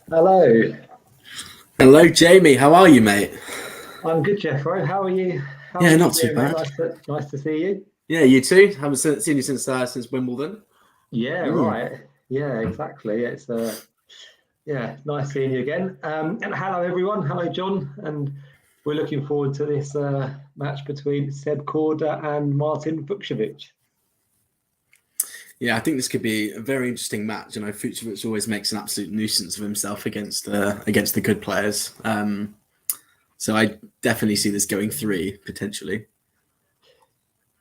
Hello. Hello, Jamie. How are you, mate? I'm good, Jeffro. How are you? How are Yeah, you not too doing, mate? bad. Nice to see you. Yeah, you too. Haven't seen you since Wimbledon. Yeah, Mm. right. Yeah, exactly. It's yeah, nice seeing you again. And hello everyone. Hello, John. And we're looking forward to this match between Seb Korda and Martin Fucsovics. Yeah, I think this could be a very interesting match. Fucsovics always makes an absolute nuisance of himself against the good players. So I definitely see this going 3 potentially.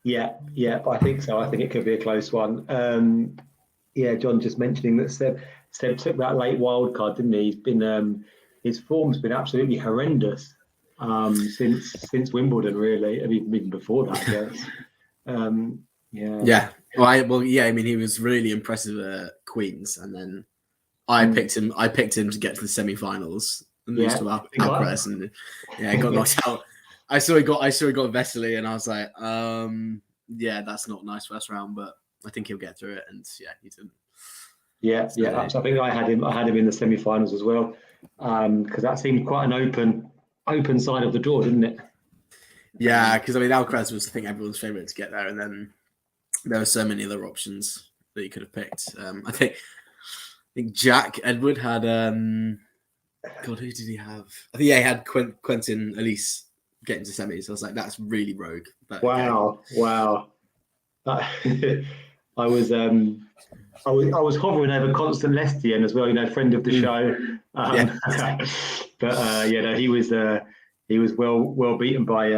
Yeah, I think so. I think it could be a close one. Yeah, John just mentioning that Seb took that late wild card, didn't he? He's been his form's been absolutely horrendous since Wimbledon, really, and even before that, I guess. Yeah, Yeah. I mean, he was really impressive at Queens, and then I Mm. picked him. I picked him to get to the semi-finals and lose yeah. to I think I, Alcaraz, and yeah, got knocked out. I saw he got Vesely, and I was like, yeah, that's not a nice first round, but I think he'll get through it. And yeah, he didn't. yeah. So I think I had him. I had him in the semi-finals as well, because that seemed quite an open side of the draw, didn't it? yeah, because I mean, Alcaraz was I think everyone's favorite to get there, and then there were so many other options that you could have picked. I think Jack Edward had God, who did he have? I think he had Quentin Elise getting to semis. I was like, that's really rogue. But okay. Wow. I was I was hovering over Constant Lestienne as well, friend of the show. Yeah. But no, he was well beaten by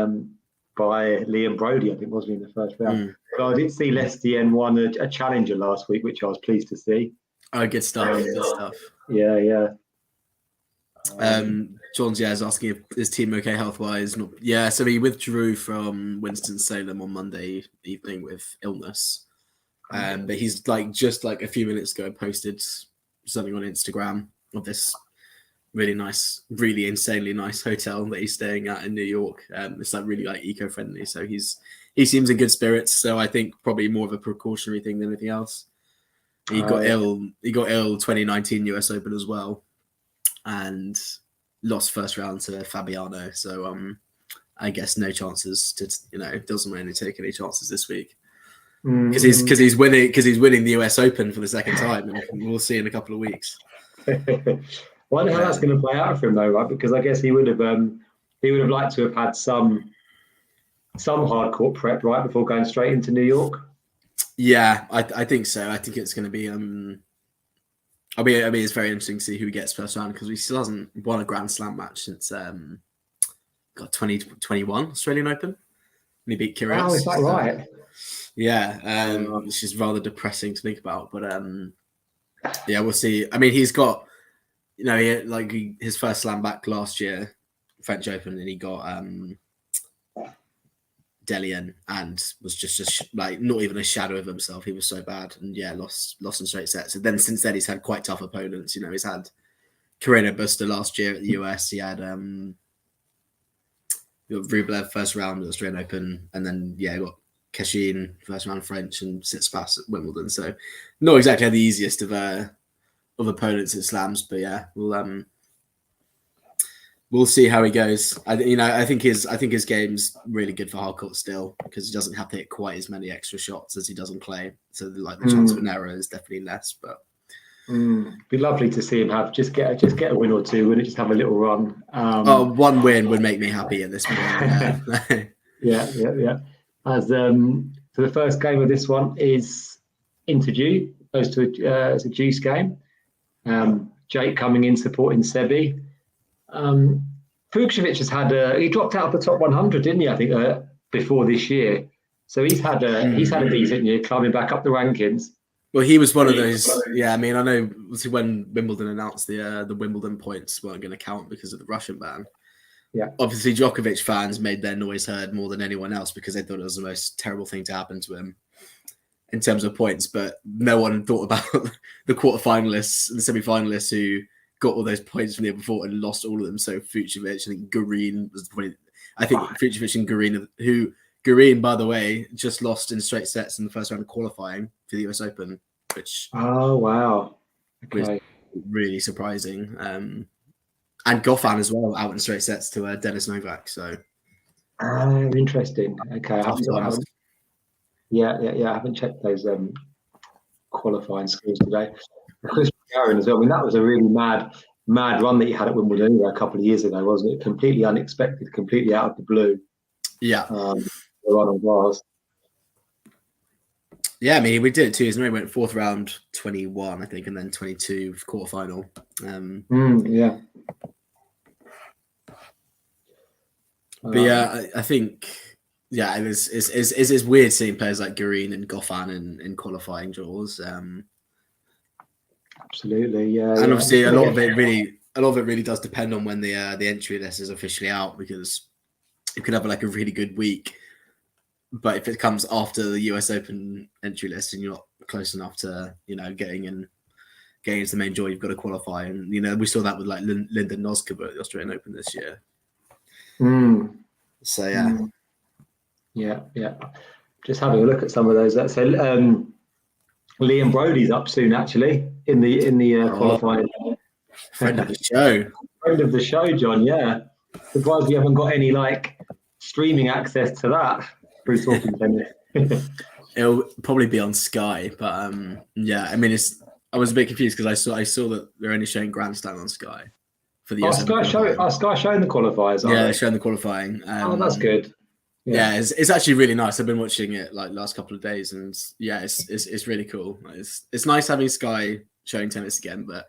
Liam Brody, I think, wasn't he, in the first round? But I did see Lestienne won a challenger last week, which I was pleased to see. Oh, good stuff. Good stuff. Yeah. John's is asking if his team okay health wise. Yeah, so he withdrew from Winston Salem on Monday evening with illness. But he's just a few minutes ago posted something on Instagram of this really nice, really insanely nice hotel that he's staying at in New York. It's really eco-friendly, so he seems in good spirits. So I think probably more of a precautionary thing than anything else. He got ill 2019 US Open as well, and lost first round to Fabiano. So I guess no chances to doesn't really take any chances this week. Because he's winning the US Open for the second time, and we'll see in a couple of weeks. Wonder how that's going to play out for him, though, right? Because I guess he would have liked to have had some hardcore prep right before going straight into New York. Yeah, I think so. I think it's going to be. I mean, it's very interesting to see who gets first round because he still hasn't won a Grand Slam match since 2021 Australian Open. And he beat Kyrgios. Oh, is that right? Yeah, which is rather depressing to think about. But yeah, we'll see. I mean, he's got, he had, his first slam back last year, French Open, and he got Delian and was just not even a shadow of himself. He was so bad, and yeah, lost in straight sets. And then since then, he's had quite tough opponents. He's had Carreno Buster last year at the US. He had Rublev first round at the Australian Open, and then got Keshin first round French and Tsitsipas at Wimbledon. So not exactly the easiest of opponents at slams, but yeah, we'll see how he goes. I think his game's really good for hardcourt still because he doesn't have to hit quite as many extra shots as he does on clay. So the chance of an error is definitely less. But be lovely to see him just get a win or two, wouldn't it? Just have a little run. One win would make me happy at this point. Yeah. As so the first game of this one is Interdew, goes to it's a juice game. Jake coming in supporting Sebi. Fucsovics has had he dropped out of the top 100, didn't he? I think before this year, so he's had a decent year, climbing back up the rankings. Well, he was one of those. Yeah, I mean, I know when Wimbledon announced the Wimbledon points weren't going to count because of the Russian ban. Yeah, obviously Djokovic fans made their noise heard more than anyone else because they thought it was the most terrible thing to happen to him in terms of points. But no one thought about the quarterfinalists and the semi-finalists who got all those points from the year before and lost all of them. So Fucsovics, I think Garin was the point. I think Fucsovics and Garin, Garin, by the way, just lost in straight sets in the first round of qualifying for the US Open, which wow, okay, really surprising. And Goffin as well, out in straight sets to Dennis Novak. So interesting. Okay, I haven't, yeah. I haven't checked those qualifying scores today. Chris Aaron as well. I mean, that was a really mad run that he had at Wimbledon a couple of years ago, wasn't it? Completely unexpected, completely out of the blue. Yeah. The run on bars. Yeah, I mean, we did it 2 years in a row. Went fourth round, 21, I think, and then 22 quarterfinal. Yeah. But yeah, I think, yeah, it's weird seeing players like Garin and Goffin in qualifying draws. Absolutely, yeah. And obviously, a lot of it really does depend on when the entry list is officially out, because you could have like a really good week, but if it comes after the US Open entry list and you're not close enough to, getting into the main draw, you've got to qualify. And we saw that with like Linda Noskova at the Australian Open this year. So yeah. Just having a look at some of those. So Liam Brody's up soon, actually, in the qualifying. Friend of the show. Friend of the show, John. Yeah. Surprised we haven't got any like streaming access to that. Bruce Hawkins tennis. It'll probably be on Sky, but yeah. I mean, I was a bit confused because I saw that they're only showing Grandstand on Sky for the Sky showing the qualifiers. Yeah, they're showing the qualifying. That's good. Yeah, it's actually really nice. I've been watching it like last couple of days, and yeah, it's really cool. It's nice having Sky showing tennis again, but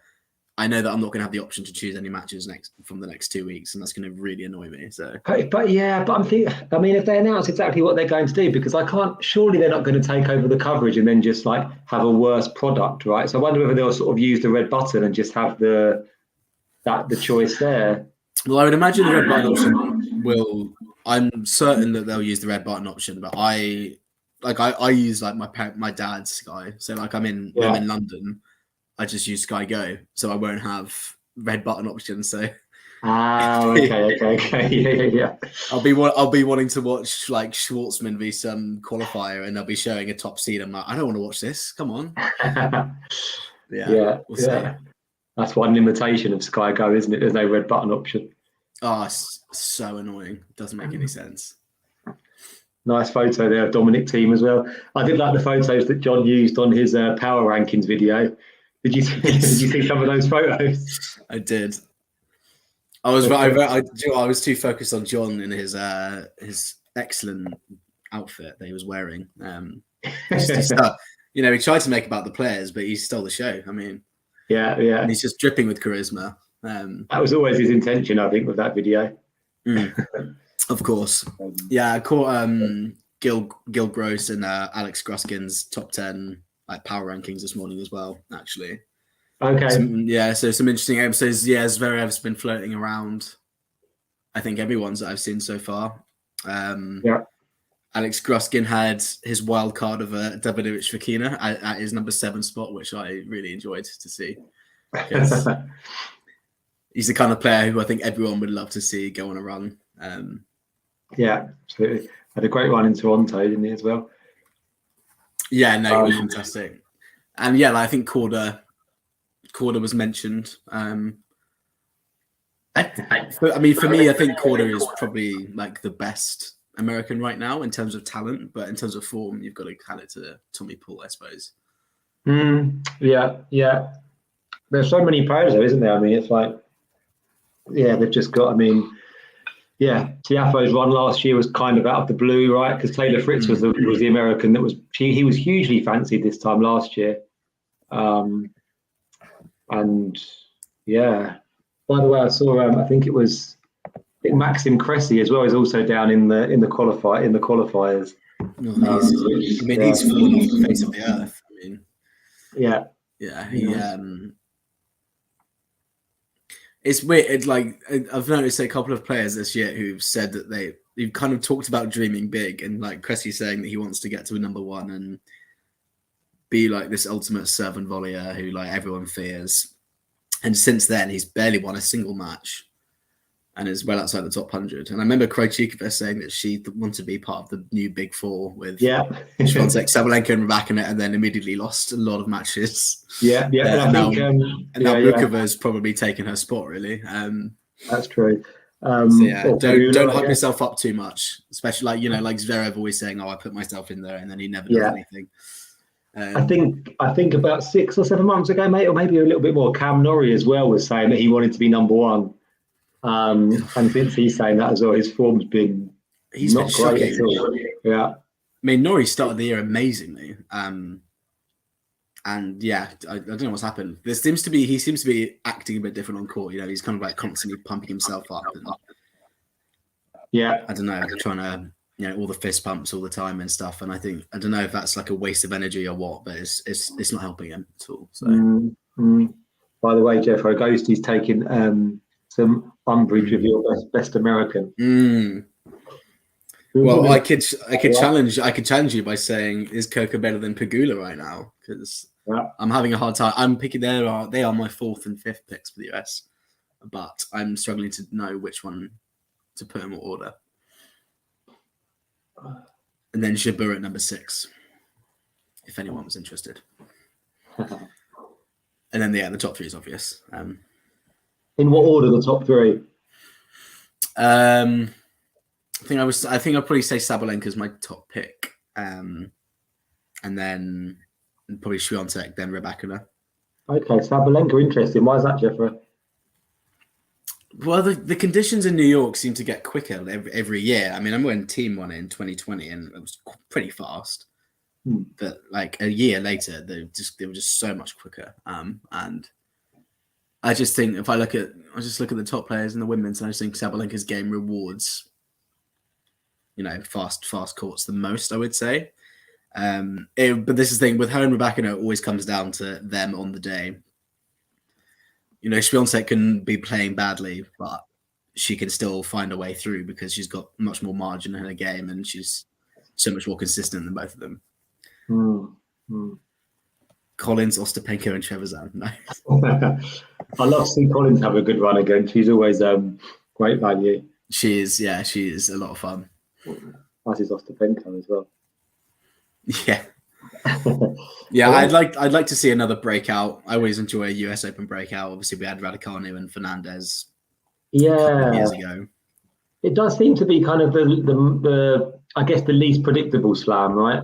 I know that I'm not going to have the option to choose any matches from the next 2 weeks, and that's going to really annoy me. So, but I'm thinking. I mean, if they announce exactly what they're going to do, because surely they're not going to take over the coverage and then just like have a worse product, right? So I wonder whether they'll sort of use the red button and just have the choice there. Well, I would imagine the red button option will. I'm certain that they'll use the red button option, but I use like my dad's Sky. So like I'm in London, I just use Sky Go, so I won't have red button options. So okay, yeah. I'll be wanting to watch like Schwartzman v some qualifier, and they'll be showing a top seed. I'm like, I don't want to watch this. Come on. We'll see. That's one limitation of Sky Go, isn't it? There's no red button option. Oh, it's so annoying. Doesn't make any sense. Nice photo there of Dominic Thiem as well. I did like the photos that John used on his power rankings video. Did you see some of those photos? I did. I was too focused on John in his excellent outfit that he was wearing. He tried to make about the players, but he stole the show. I mean, yeah. And he's just dripping with charisma. That was always his intention, I think, with that video. Of course. Yeah, I caught Gil Gross and Alex Gruskin's top 10 like power rankings this morning as well, actually. Okay. So some interesting episodes. Yeah, Zverev's been floating around. I think everyone's that I've seen so far. Alex Gruskin had his wild card of Davidovich Fokina at his number 7 spot, which I really enjoyed to see. He's the kind of player who I think everyone would love to see go on a run. Yeah, absolutely. Had a great run in Toronto, didn't he, as well? Yeah, no, he was fantastic. And yeah, I think Korda was mentioned. But I mean, for me, I think Korda is probably like the best American right now in terms of talent, but in terms of form, you've got to hand it to Tommy Paul, I suppose. Yeah. There's so many players though, isn't there? I mean, it's like, they've just got, Tiafoe's run last year was kind of out of the blue, right? Because Taylor Fritz was the American that he was hugely fancied this time last year. And yeah, by the way, I saw, I think Maxim Cressy as well is also down in the qualifiers. He's fallen off the face of the earth. I mean, yeah. It's weird. It's like I've noticed a couple of players this year who've said that they've kind of talked about dreaming big, and like Cressy saying that he wants to get to a number 1 and be like this ultimate serve and volleyer who like everyone fears. And since then, he's barely won a single match. and is well outside the top 100. And I remember Krejcikova saying that she wanted to be part of the new Big Four with Swiatek, Sabalenka, and Rybakina, and then immediately lost a lot of matches. Yeah. And now Bukova has probably taken her spot, really. That's true. Don't hype yourself up too much, especially like Zverev always saying, "Oh, I put myself in there," and then he never does anything. I think about 6 or 7 months ago, mate, or maybe a little bit more, Cam Norrie as well was saying that he wanted to be number one. And since he's saying that as well, his form's been not great at all. Yeah. I mean, Norrie started the year amazingly. And yeah, I don't know what's happened. He seems to be acting a bit different on court. He's kind of like constantly pumping himself up. And, I don't know, trying to, all the fist pumps all the time and stuff. And I don't know if that's like a waste of energy or what, but it's not helping him at all. So. By the way, Jeff, Ghosty's taking some umbrage with your best American. Well, I could challenge you by saying, is Coco better than Pegula right now? Because I'm having a hard time. I'm picking they are my 4th and 5th picks for the US, but I'm struggling to know which one to put in what order. And then Jabeur at number 6, if anyone was interested. And then the top 3 is obvious. In what order the top 3? I think I'd probably say Sabalenka is my top pick, and then probably Swiatek, then Rybakina. Okay, Sabalenka, interesting. Why is that, Jeffrey? Well, the conditions in New York seem to get quicker every year. I mean, I went Team won it in 2020, and it was pretty fast. But like a year later, they were just so much quicker. And I just think if I look at the top players in the women's, and I just think Sabalenka's game rewards, fast courts the most, I would say. But this is the thing with her and Rybakina, it always comes down to them on the day. Swiatek can be playing badly, but she can still find a way through because she's got much more margin in her game and she's so much more consistent than both of them. Collins, Ostapenko, and Trevisan. Nice. I love seeing Collins have a good run again. She's always great value. She is a lot of fun. As is Ostapenko as well. Yeah. Yeah, I'd like to see another breakout. I always enjoy a US Open breakout. Obviously, we had Raducanu and Fernandez a couple of years ago. It does seem to be kind of the I guess the least predictable slam, right?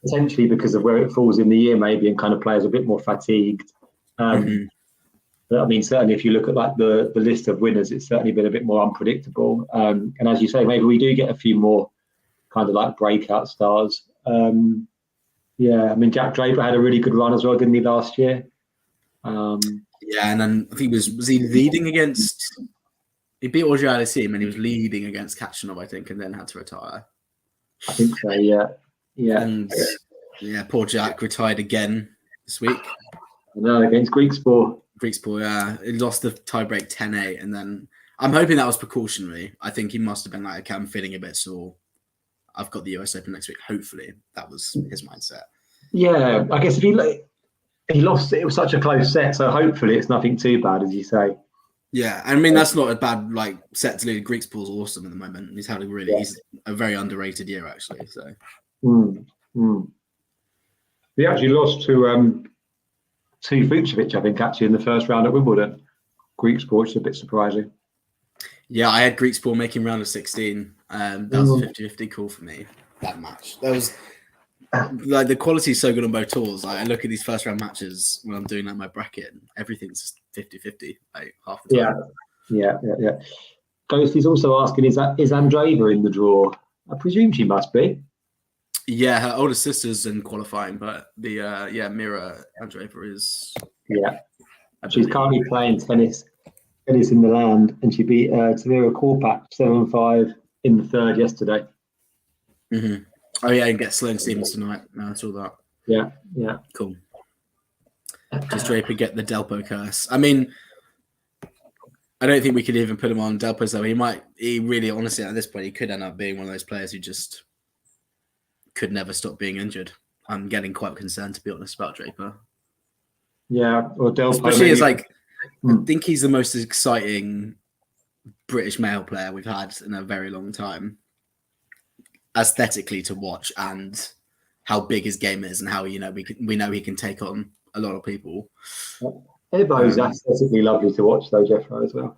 Potentially because of where it falls in the year, maybe, and kind of players a bit more fatigued. But I mean, certainly if you look at like the list of winners, it's certainly been a bit more unpredictable. And as you say, maybe we do get a few more kind of like breakout stars. I mean, Jack Draper had a really good run as well, didn't he, last year? And then I think was he leading against? He beat Auger-Aliassime and he was leading against Kachanov, I think, and then had to retire. I think so. Yeah. And poor Jack retired again this week. No, against Griekspoor. He lost the tiebreak 10-8, and then I'm hoping that was precautionary. I think he must have been like, okay, I'm feeling a bit sore. I've got the US Open next week. Hopefully, that was his mindset. Yeah, I guess if he lost, it was such a close set, so hopefully it's nothing too bad, as you say. Yeah, I mean that's not a bad set to lose. Griekspoor's awesome at the moment. He's a very underrated year actually. So. He actually lost to Fucsovics, I think, actually in the first round at Wimbledon. Griekspoor, which is a bit surprising. Yeah, I had Griekspoor making round of 16. That was a 50-50 call for me, that match. That was like the quality is so good on both tours. I look at these first round matches when I'm doing my bracket, and everything's 50-50, like half the time. Yeah. Ghosty's also asking, is Andreeva in the draw? I presume she must be. Yeah, her older sister's in qualifying, but the Mira Andreeva is. Yeah, she's currently playing tennis in the land, and she beat Tamira Korpak 7-5 in the third yesterday. Oh yeah, and get Sloane Stephens tonight. No, I saw that. Yeah. Cool. Does Draper get the Delpo curse? I mean, I don't think we could even put him on Delpo's though. He really, honestly, at this point, he could end up being one of those players who just could never stop being injured. I'm getting quite concerned, to be honest, about Draper. Yeah, or Delpo. Especially as I think he's the most exciting British male player we've had in a very long time, aesthetically to watch, and how big his game is, and how we know he can take on a lot of people. Ebo's aesthetically lovely to watch, though, Jeffro, as well.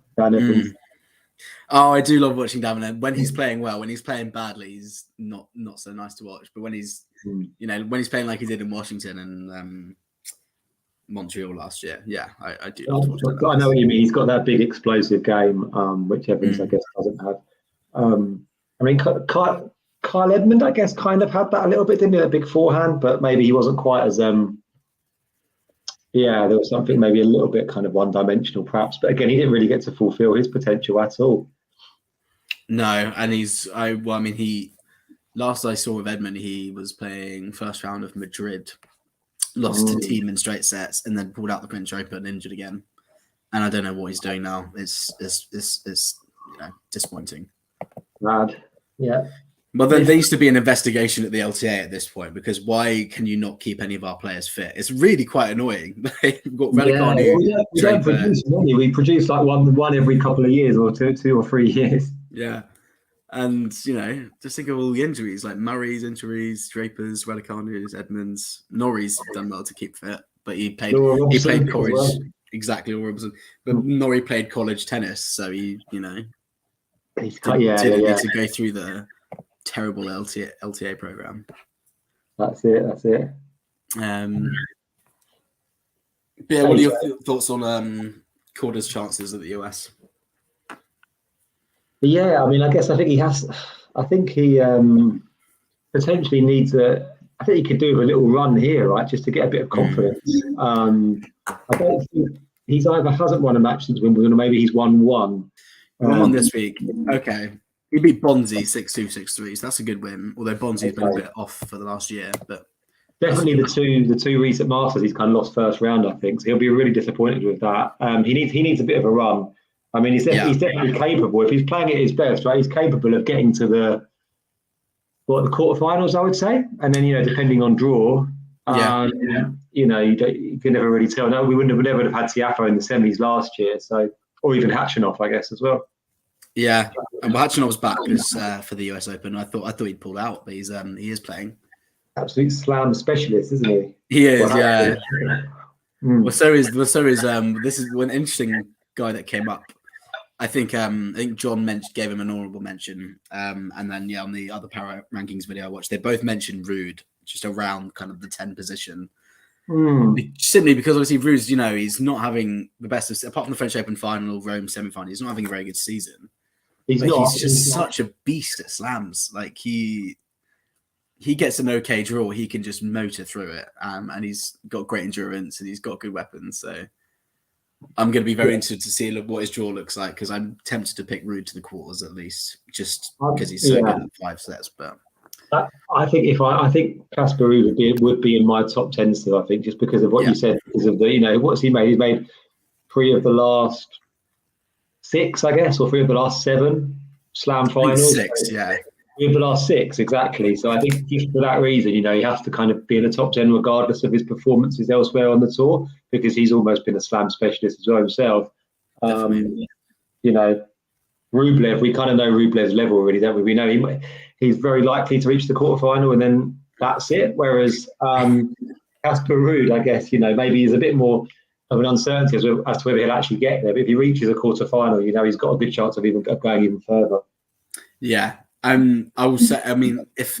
Oh, I do love watching Damon. When he's playing well, when he's playing badly, he's not so nice to watch. But when he's when he's playing like he did in Washington and Montreal last year, yeah, I do love to watch that. I know what you mean. He's got that big explosive game, which Evans, I guess, doesn't have. I mean, Kyle Edmund, I guess, kind of had that a little bit, didn't he? A big forehand, but maybe he wasn't quite as there was something maybe a little bit kind of one-dimensional, perhaps. But again, he didn't really get to fulfill his potential at all. No, and last I saw of Edmund, he was playing first round of Madrid, lost to Team in straight sets, and then pulled out the French Open, injured again. And I don't know what he's doing now. It's disappointing. Mad, yeah. But then there used to be an investigation at the LTA at this point, because why can you not keep any of our players fit? It's really quite annoying. We've got Raducanu. We don't produce many. We produce like one every couple of years, or two or 3 years. Yeah. And, just think of all the injuries, like Murray's injuries, Draper's, Raducanu's, Edmonds. Norrie's done well to keep fit, but he played college. Well. Exactly, Robinson. But Norrie played college tennis, so he didn't need to go through the terrible LTA program. That's it. What are your thoughts on Korda's chances at the US? Yeah, I mean, I think he potentially needs I think he could do a little run here, right, just to get a bit of confidence. I don't think he's either hasn't won a match since Wimbledon, or maybe he's won one. Won this week. Okay. He beat Bonzi 6-2, 6-3, so that's a good win. Although Bonzi's been a bit off for the last year, but definitely the two recent Masters he's kind of lost first round, I think. So he'll be really disappointed with that. He needs a bit of a run. I mean, he's definitely capable. If he's playing at his best, right, he's capable of getting to the quarterfinals, I would say, and then depending on draw, you can never really tell. No, we would never have had Tiafoe in the semis last year, so or even Hatchinoff, I guess, as well. Yeah, and Hatchinoff's back for the US Open. I thought he'd pulled out, but he is playing. Absolute slam specialist, isn't he? He is, yeah. Well, so is this is one interesting guy that came up. I think John gave him an honourable mention, and then on the other power rankings video I watched, they both mentioned Ruud just around kind of the 10 position. Simply because obviously Ruud's, he's not having the best of, apart from the French Open final, Rome semi-final, he's not having a very good season. He's just such a beast at slams. Like he gets an okay draw, he can just motor through it, and he's got great endurance and he's got good weapons. So I'm going to be very interested to see what his draw looks like, because I'm tempted to pick Ruud to the quarters at least, just because he's so good at 5 sets. But I think Casper Ruud would be in my top 10 still. I think just because of what you said, because of the what's he made? He's made 3 of the last 6, I guess, or 3 of the last 7 slam finals. 6, yeah. 3 of the last 6, exactly. So I think just for that reason, he has to kind of be in the top 10 regardless of his performances elsewhere on the tour, because he's almost been a slam specialist as well himself. Rublev, we kind of know Rublev's level already, don't we? We know he's very likely to reach the quarterfinal, and then that's it. Whereas Casper Ruud, I guess, maybe he's a bit more of an uncertainty as to whether he'll actually get there. But if he reaches a quarterfinal, he's got a good chance of going even further. Yeah. I will say, I mean, if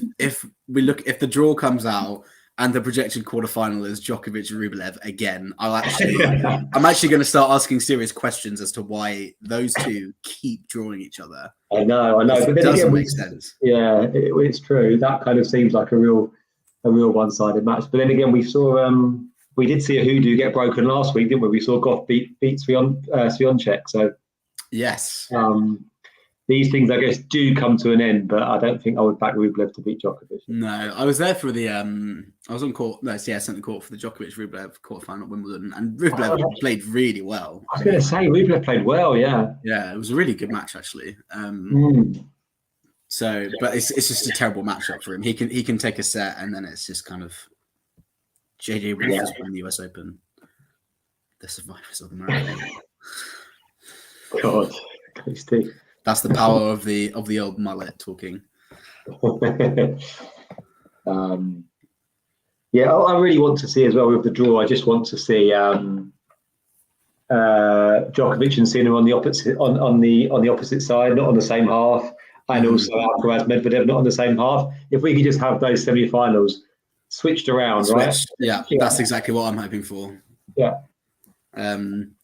the draw comes out and the projected quarterfinal is Djokovic and Rublev again, I'm actually going to start asking serious questions as to why those two keep drawing each other. I know, but then it doesn't make sense. Yeah, it's true. That kind of seems like a real one-sided match. But then again, we did see a hoodoo get broken last week, didn't we? We saw Goff beat Swiatek. So yes. These things, I guess, do come to an end, but I don't think I would back Rublev to beat Djokovic. No, I was there for the I was on court. No, I sent the court for the Djokovic-Rublev quarterfinal at Wimbledon, and Rublev played really well. I was going to say Rublev played well, yeah. Yeah, it was a really good match actually. So, but it's just a terrible matchup for him. He can take a set, and then it's just kind of JJ Williams won the US Open, the survivors of the marathon. God, Steve. That's the power of the old mullet talking. Yeah, I really want to see as well with the draw. I just want to see Djokovic and Sinner on the opposite side, not on the same half, and also Alcaraz Medvedev not on the same half. If we could just have those semi-finals switched around, right? Yeah, that's exactly what I'm hoping for. Yeah. I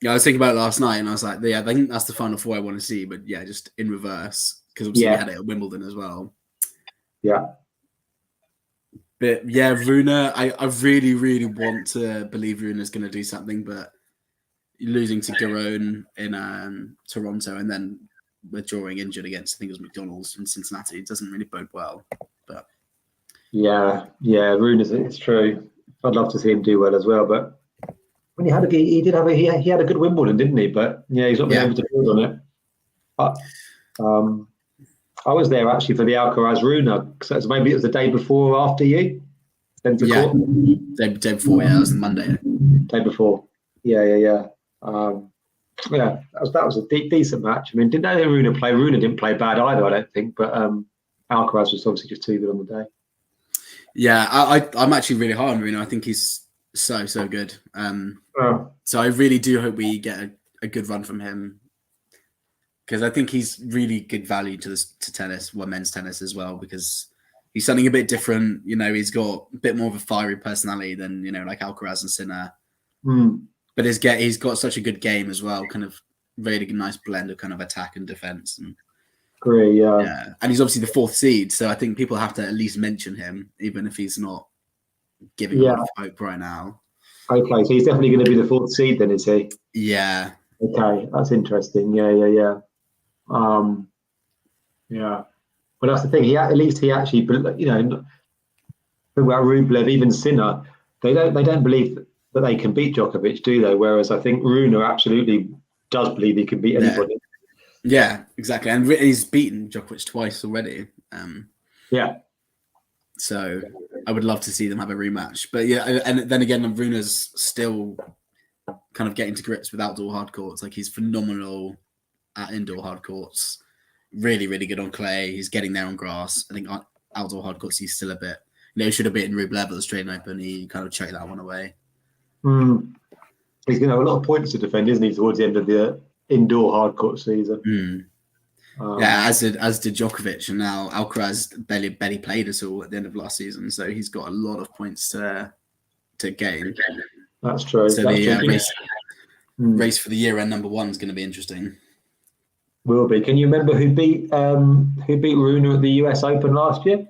was thinking about it last night, and I was like, I think that's the final four I want to see. But yeah, just in reverse, because obviously we had it at Wimbledon as well. Yeah. But yeah, Rune, I really, really want to believe Rune is going to do something, but losing to Garone in Toronto and then withdrawing injured against, I think it was McDonald's in Cincinnati, doesn't really bode well. But yeah, Rune it's true. I'd love to see him do well as well, but when he had a good Wimbledon, didn't he? But yeah, he's not been able to build on it. But, I was there actually for the Alcaraz Rune, so maybe it was the day before or after you. Day before, it was the Monday. Day before, yeah. That was a decent match. I mean, didn't know Rune play? Rune didn't play bad either, I don't think, but Alcaraz was obviously just too good on the day. Yeah, I'm actually really high on Rune. I think he's so good. So I really do hope we get a good run from him, because I think he's really good value to tennis, men's tennis as well, because he's something a bit different. He's got a bit more of a fiery personality than like Alcaraz and Sinner. But he's got such a good game as well, kind of really nice blend of kind of attack and defense. And great, yeah. And he's obviously the fourth seed, so I think people have to at least mention him, even if he's not giving a lot of hope right now. Okay, so he's definitely going to be the fourth seed then, is he? Yeah. Okay, that's interesting. Yeah. Yeah. But that's the thing. He actually, about Rublev, even Sinner, they don't believe that they can beat Djokovic, do they? Whereas I think Rune absolutely does believe he can beat anybody. Yeah, exactly. And he's beaten Djokovic twice already. So I would love to see them have a rematch. But yeah, and then again, Rune's still kind of getting to grips with outdoor hard courts. Like, he's phenomenal at indoor hard courts. Really, really good on clay. He's getting there on grass. I think outdoor hard courts, he's still a bit. He should have beaten Rublev at the Australian Open. He kind of choked that one away. He's going to have a lot of points to defend, isn't he, towards the end of the indoor hard court season? As did Djokovic, and now Alcaraz barely played at all at the end of last season, so he's got a lot of points to gain. That's true. So the race for the year-end number one is going to be interesting. Will be. Can you remember who beat Rune at the US Open last year?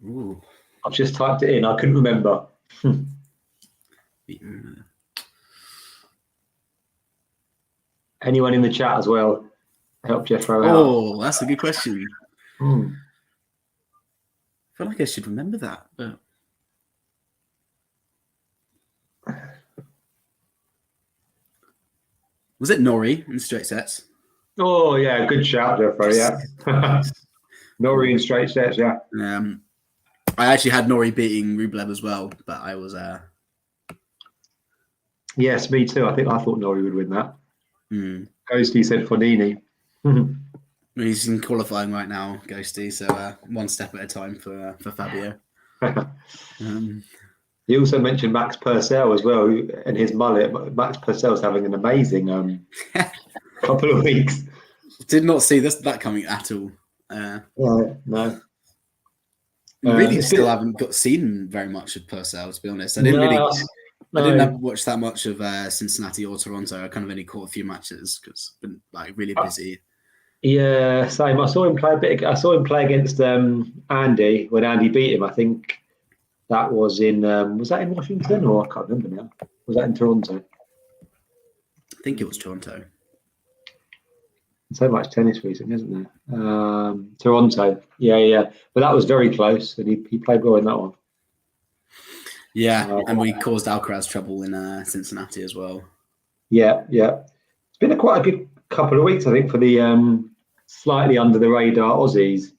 Ooh. I've just typed it in. I couldn't remember. Anyone in the chat as well? Help Jeffro out. Oh, that's a good question. I feel like I should remember that, but was it Norrie in straight sets? Oh yeah, good shout, Jeffro. Yeah, Norrie in straight sets. Yeah. I actually had Norrie beating Rublev as well, but I was. Yes, me too. I thought Norrie would win that. Ghosty said Fonini. He's in qualifying right now, Ghosty. So one step at a time for Fabio. He also mentioned Max Purcell as well, and his mullet. Max Purcell's having an amazing couple of weeks. Did not see that coming at all. No. Really, still haven't seen very much of Purcell, to be honest. I didn't watch that much of Cincinnati or Toronto. I kind of only caught a few matches because I've been really busy. Yeah, same. I saw him play a bit. I saw him play against Andy when Andy beat him. I think that was in was that in Washington, or I can't remember now. Was that in Toronto? I think it was Toronto. So much tennis recently, isn't there? Toronto. Yeah. But that was very close, and he played well in that one. Yeah, and we caused Alcaraz trouble in Cincinnati as well. Yeah. It's been quite a good couple of weeks, I think, for the slightly under the radar Aussies,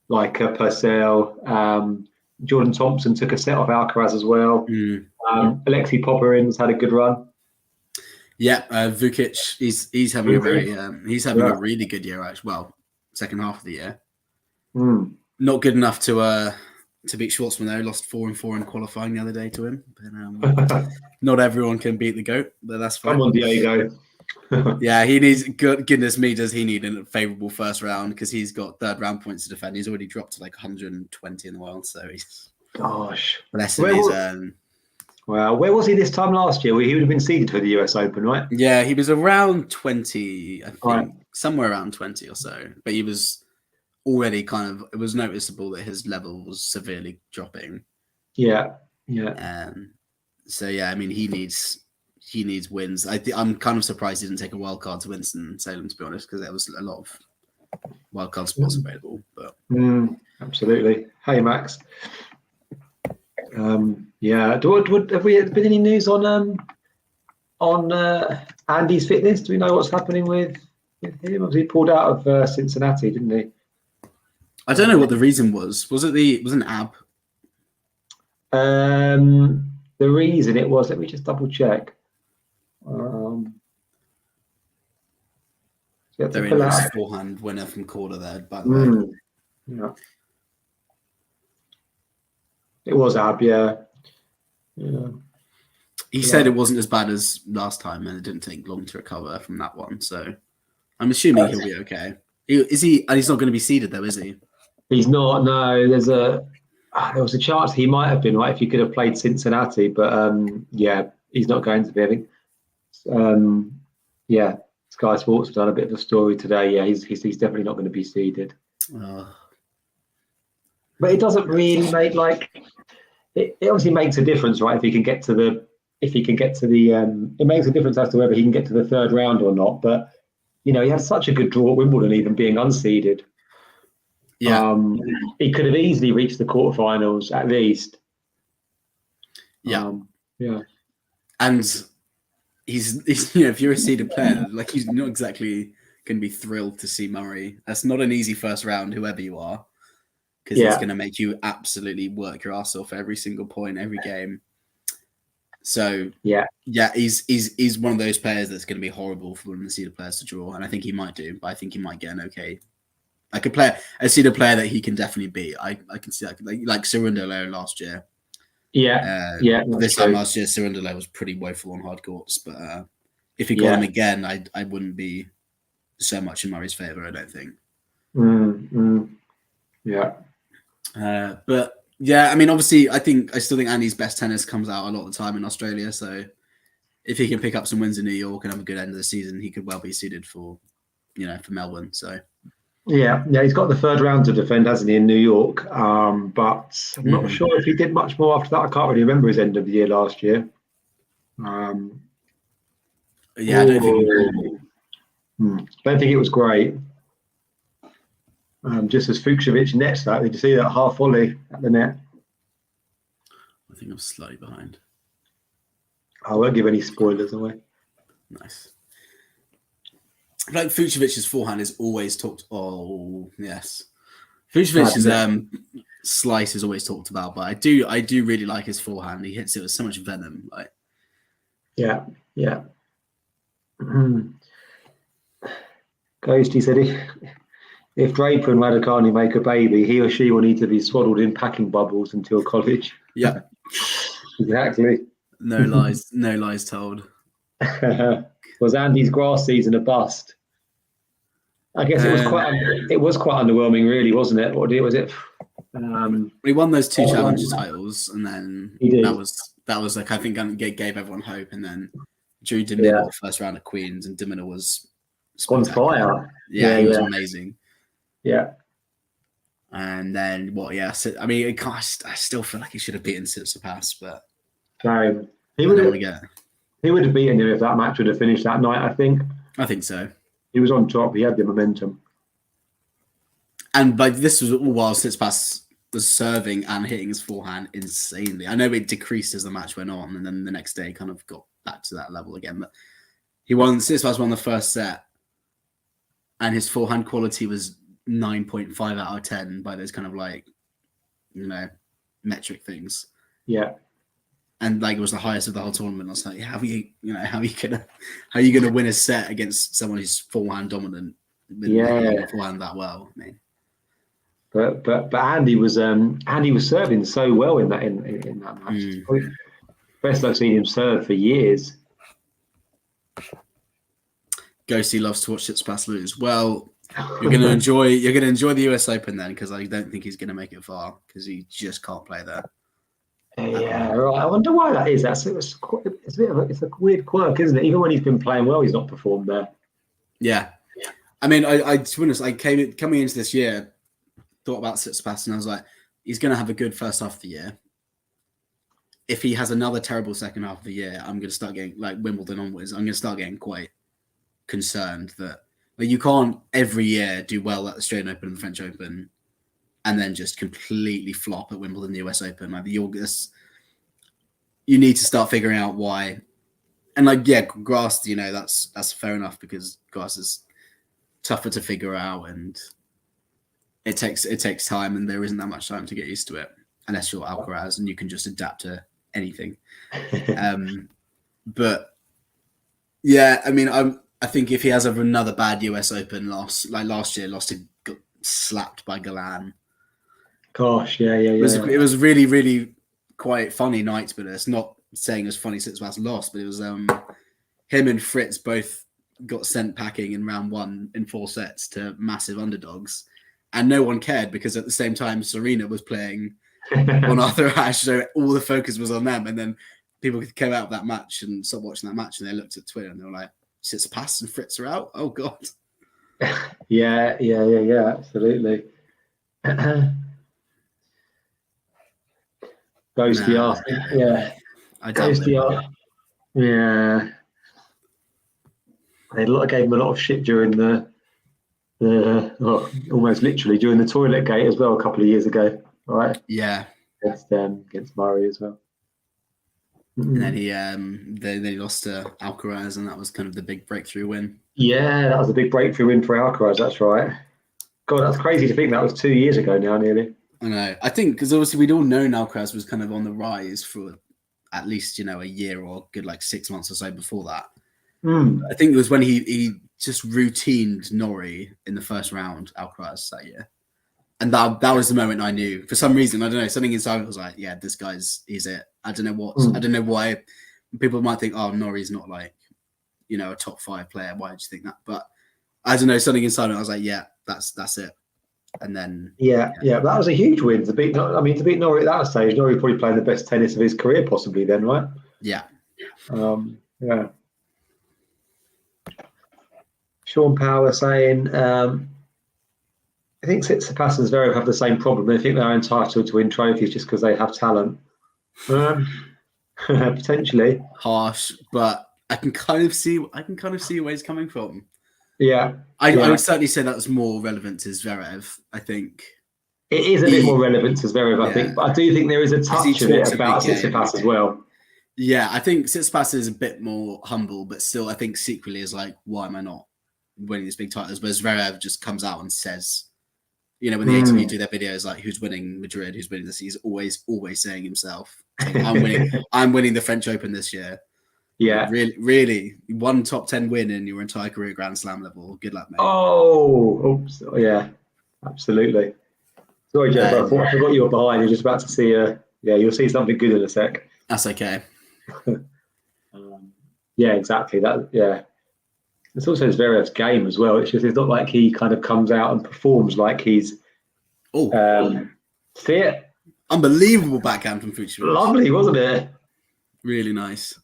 like Purcell. Jordan Thompson took a set off Alcaraz as well. Alexei Poparin's had a good run. Yeah, Vukic, he's having a very a really good year actually. Well, second half of the year. Not good enough to beat Schwartzman though. Lost 4-4 in qualifying the other day to him. But, not everyone can beat the GOAT, but that's fine. Come on, Diego. Yeah, he needs goodness me, does he need a favourable first round because he's got third round points to defend. He's already dropped to like 120 in the world, so he's bless him. Well, where was he this time last year? He would have been seeded for the US Open, right? Yeah, he was around 20, I think, somewhere around 20 or so. But he was already it was noticeable that his level was severely dropping. Yeah. So yeah, I mean, he needs wins. I'm kind of surprised he didn't take a wild card to Winston and Salem, to be honest, because there was a lot of wild card spots available. But absolutely. Hey, Max. Yeah. Have we been any news on Andy's fitness? Do we know what's happening with him? Obviously, he pulled out of Cincinnati, didn't he? I don't know what the reason was. Was it an ab? The reason it was, let me just double check. Very nice forehand winner from Korda there, by the way. Yeah. It was ab, yeah. He said it wasn't as bad as last time, and it didn't take long to recover from that one. So I'm assuming he'll be okay. Is he? And he's not going to be seeded, though, is he? He's not. No, there was a chance he might have been, right, if he could have played Cincinnati, but yeah, he's not going to be. I think. Yeah, Sky Sports have done a bit of a story today. Yeah, he's definitely not going to be seeded. But it doesn't really make it obviously makes a difference, right? If he can get to the it makes a difference as to whether he can get to the third round or not. But he had such a good draw at Wimbledon, even being unseeded. Yeah, he could have easily reached the quarterfinals at least. Yeah, yeah, and he's if you're a seeded player, he's not exactly going to be thrilled to see Murray. That's not an easy first round, whoever you are, because it's going to make you absolutely work your ass off every single point, every game. So yeah, he's one of those players that's going to be horrible for one of the seeded players to draw, and I think he might do, but I think he might get an okay. A seeded player that he can definitely beat. I can see that, like Cerundolo last year. Yeah, this time last year, Cerundolo was pretty woeful on hard courts, but if he got him again, I wouldn't be so much in Murray's favour. I don't think. Yeah. But yeah, I mean, obviously, I still think Andy's best tennis comes out a lot of the time in Australia. So if he can pick up some wins in New York and have a good end of the season, he could well be seeded for Melbourne. So. Yeah, he's got the third round to defend, hasn't he, in New York? But I'm not sure if he did much more after that. I can't really remember his end of the year last year. I don't think it was great. Just as Fucsovics nets that, did you see that half volley at the net? I think I'm slightly behind. I won't give any spoilers away. Nice. Like Fucsovic's forehand is always talked. Oh yes, Fucsovic's slice is always talked about, but I do really like his forehand. He hits it with so much venom. Yeah. Ghosty said if Draper and Raducanu make a baby, he or she will need to be swaddled in packing bubbles until college. Yeah, exactly. No lies told. Was Andy's grass season a bust? I guess it was quite underwhelming, really, wasn't it? What was it? He won those two challenger titles, and then that was I think gave everyone hope. And then Drew Dimina first round at Queens, and Dimina was on fire. Yeah, he was amazing. Yeah. And then what? Yeah, so, I mean, I still feel like he should have beaten Tsitsipas, but he would have beaten him if that match would have finished that night. I think so. He was on top. He had the momentum. And this was all while Tsitsipas was serving and hitting his forehand insanely. I know it decreased as the match went on, and then the next day kind of got back to that level again. But Tsitsipas won the first set, and his forehand quality was 9.5 out of 10 by those kind of metric things. Yeah. and like it was the highest of the whole tournament. I was like, how are you gonna win a set against someone who's forehand dominant? Forehand that well. I mean, but Andy was serving so well in that match. Best I've seen him serve for years. Ghosty loves to watch Tsitsipas lose. Well, you're gonna enjoy the US Open then, because I don't think he's gonna make it far because he just can't play there. Yeah, right. I wonder why that is. It's a weird quirk, isn't it? Even when he's been playing well, he's not performed there. Yeah. I mean, I to be honest, I coming into this year, thought about Tsitsipas, and I was like, he's going to have a good first half of the year. If he has another terrible second half of the year, I'm going to start getting, like Wimbledon onwards, I'm going to start getting quite concerned that you can't every year do well at the Australian Open and the French Open and then just completely flop at Wimbledon, the US Open. Like you need to start figuring out why. And like, yeah, grass, that's fair enough because grass is tougher to figure out and it takes time and there isn't that much time to get used to it unless you're Alcaraz and you can just adapt to anything. But yeah, I mean, I think if he has another bad US Open loss, like last year, got slapped by Galan. Gosh, yeah. It was really, really quite funny night, but it's not saying as funny since last loss, but it was him and Fritz both got sent packing in round 1 in 4 sets to massive underdogs, and no one cared because at the same time Serena was playing on Arthur Ashe, so all the focus was on them. And then people came out of that match and stopped watching that match, and they looked at Twitter and they were like, "Tsitsipas and Fritz are out. Oh god." Yeah, absolutely. Ghosty asked, yeah. Ghosty, yeah. They gave him a lot of shit during the almost literally during the toilet gate as well a couple of years ago, right? Yeah. Against Murray as well. And then he lost to Alcaraz, and that was kind of the big breakthrough win. Yeah, that was a big breakthrough win for Alcaraz. That's right. God, that's crazy to think that was 2 years ago now, nearly. I know. I think because obviously we'd all known Alcaraz was kind of on the rise for at least a year or good 6 months or so before that. I think it was when he just routined Norrie in the first round, Alcaraz, that year. And that was the moment I knew. For some reason, I don't know, something inside me was like, yeah, this he's it. I don't know why people might think, oh, Norrie's not a top 5 player. Why would you think that? But I don't know, something inside me, I was like, yeah, that's it. And then yeah, that was a huge win to beat Norrie at that stage. Norrie probably playing the best tennis of his career, possibly then, right? Yeah. Yeah. Sean Power saying, I think Tsitsipas and Zverev have the same problem. They think they're entitled to win trophies just because they have talent. Potentially harsh, but I can kind of see where he's coming from. Yeah, I would certainly say that's more relevant to Zverev. I think it is a bit more relevant to Zverev. I think, but I do think there is a touch of it about Tsitsipas as well. Yeah, I think Tsitsipas is a bit more humble, but still, I think secretly is like, why am I not winning these big titles? But Zverev just comes out and says, when the ATP do their videos, like who's winning Madrid, who's winning this, he's always saying himself, I'm winning the French Open this year. Yeah, really, one top 10 win in your entire career, Grand Slam level. Good luck, mate. Oh, oops, yeah, absolutely. Sorry, Jeff, I forgot you were behind. You're just about to see. You'll see something good in a sec. That's okay. Yeah, exactly. That. Yeah, it's also Zverev's game as well. It's not like he kind of comes out and performs like he's. See it. Unbelievable backhand from Fucsovics. Lovely, wasn't it? Really nice.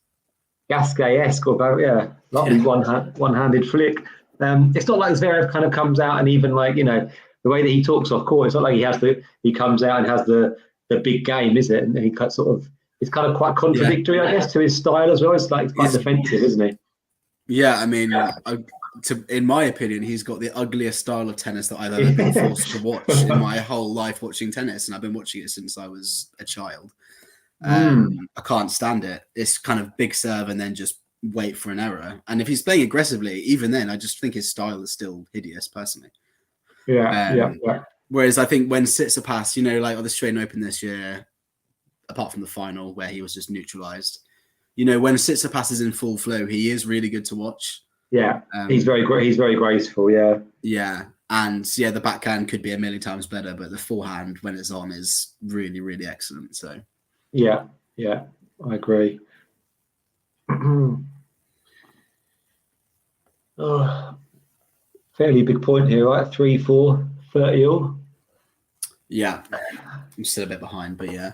Gasquet-esque, or lovely one-handed flick. It's not like Zverev kind of comes out and even the way that he talks off court. It's not like he comes out and has the big game, is it? And he it's kind of quite contradictory, I guess, to his style as well. It's quite defensive, isn't he? Yeah, I mean, in my opinion, he's got the ugliest style of tennis that I've ever been forced to watch in my whole life watching tennis, and I've been watching it since I was a child. I can't stand it. It's kind of big serve and then just wait for an error. And if he's playing aggressively, even then, I just think his style is still hideous, personally. Yeah. Whereas I think when Tsitsipas, like on the Australian Open this year, apart from the final where he was just neutralised. You know, when Tsitsipas is in full flow, he is really good to watch. Yeah, he's very graceful. Yeah, yeah, and yeah, the backhand could be a million times better, but the forehand when it's on is really, really excellent. So yeah, I agree. Oh, fairly big point here, right? 3-4, 30 all. Yeah, I'm still a bit behind, but yeah.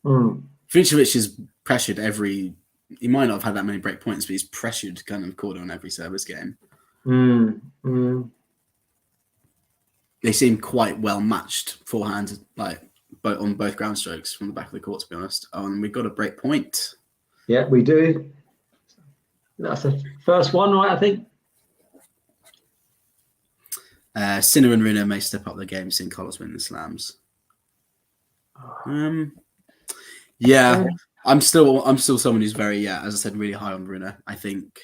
Mm. Fucsovics is pressured every. He might not have had that many break points, but he's pressured kind of Korda on every service game. They seem quite well matched forehand, like on both ground strokes from the back of the court, to be honest. And we've got a break point. Yeah, we do. That's the first one, right? I think. Sinner and Runa may step up their game, seeing Carlos win the slams. Yeah, I'm still someone who's very, as I said, really high on Runa. I think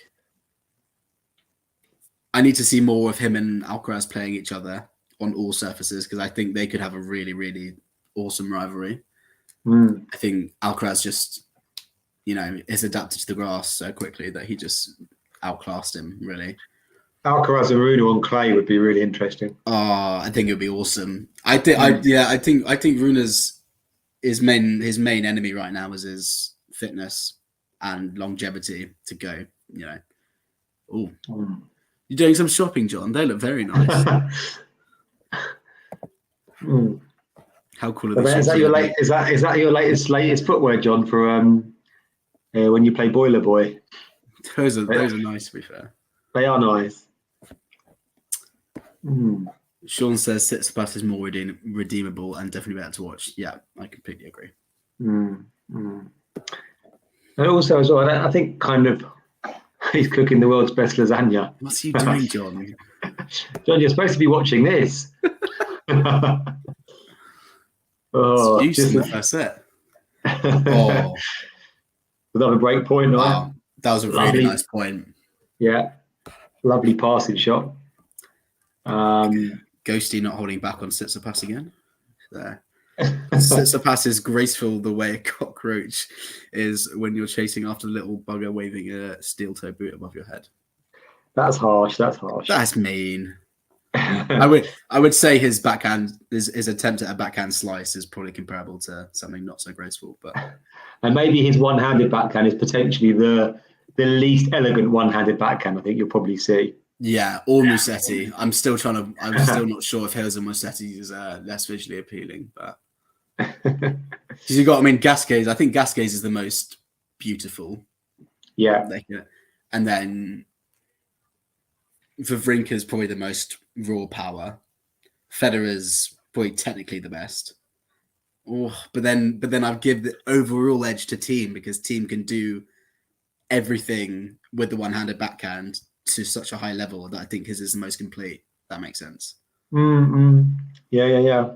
I need to see more of him and Alcaraz playing each other on all surfaces, because I think they could have a really, really awesome rivalry. I think Alcaraz just, is adapted to the grass so quickly that he just outclassed him, really. Alcaraz and Runa on clay would be really interesting. Oh, I think it would be awesome. I think Runa's his main enemy right now is his fitness and longevity to go. Oh, you're doing some shopping, John. They look very nice. How cool are these? Is that your latest footwear, John, for when you play Boiler Boy? Those are nice, to be fair. They are nice. Sean says Tsitsipas is more redeemable and definitely better to watch. Yeah, I completely agree. And also as well, I think kind of he's cooking the world's best lasagna. What's he doing, John? John, you're supposed to be watching this. It's in the first set. Oh, another break point. Wow, that was a really nice point. Yeah, lovely passing shot. Ghosty not holding back on Tsitsipas again. There. Tsitsipas is graceful the way a cockroach is when you're chasing after a little bugger waving a steel toe boot above your head. That's harsh. That's mean. I would say his backhand, his attempt at a backhand slice is probably comparable to something not so graceful, but and maybe his one-handed backhand is potentially the least elegant one-handed backhand I think you'll probably see. Yeah, or Musetti. I'm still not sure if Hills and Musetti is less visually appealing, but you got. Gasquez. I think Gasquez is the most beautiful. Yeah, and then Wawrinka is probably the most raw power. Federer's probably technically the best. Oh, but then I'd give the overall edge to Team, because Team can do everything with the one-handed backhand to such a high level that I think his is the most complete. That makes sense. Yeah.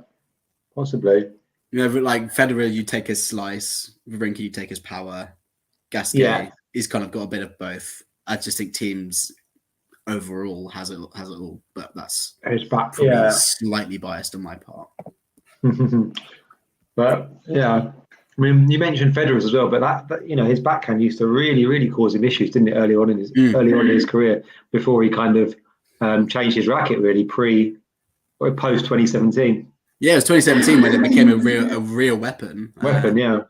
Possibly. Like Federer, you take his slice. Wawrinka, you take his power. Gasquet, he's kind of got a bit of both. I just think Teams overall has it all, but that's probably slightly biased on my part. But yeah, you mentioned Federer as well, but that his backhand used to really, really cause him issues, didn't it? Early on in his career, before he kind of changed his racket, really post 2017. Yeah, it was 2017 when it became a real weapon. Yeah.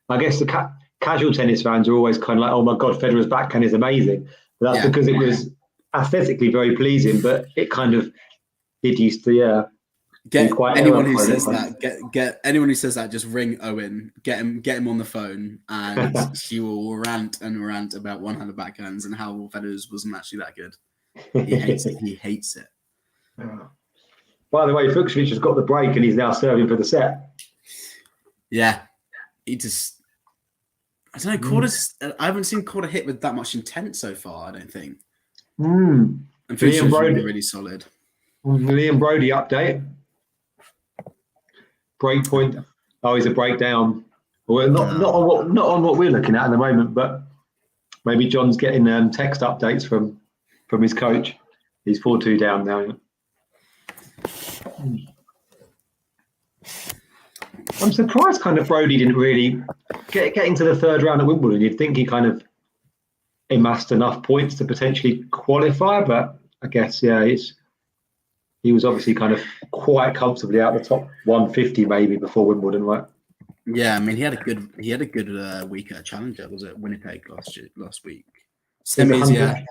I guess the casual tennis fans are always kind of like, oh my god, Federer's backhand is amazing. But that's because it was aesthetically very pleasing, but it kind of used to Get anyone who says that. Get anyone who says that. Just ring Owen. Get him on the phone, and he will rant about one-handed backhands and how Federer's wasn't actually that good. He hates it. By the way, Fucsovics has got the break, and he's now serving for the set. Yeah, he just. I don't know. I haven't seen Korda hit with that much intent so far. I don't think. And Fucsovics really solid. Liam Brody update. Break point. Oh, he's a breakdown. Well, not on what we're looking at the moment, but maybe John's getting text updates from his coach. He's 4-2 down now. I'm surprised kind of Brody didn't really get into the third round at Wimbledon. You'd think he kind of amassed enough points to potentially qualify, but I guess he was obviously kind of quite comfortably out the top 150 maybe before Wimbledon, right? Yeah, I mean he had a good week at Challenger. Was it Winnipeg last week? Semis, yeah.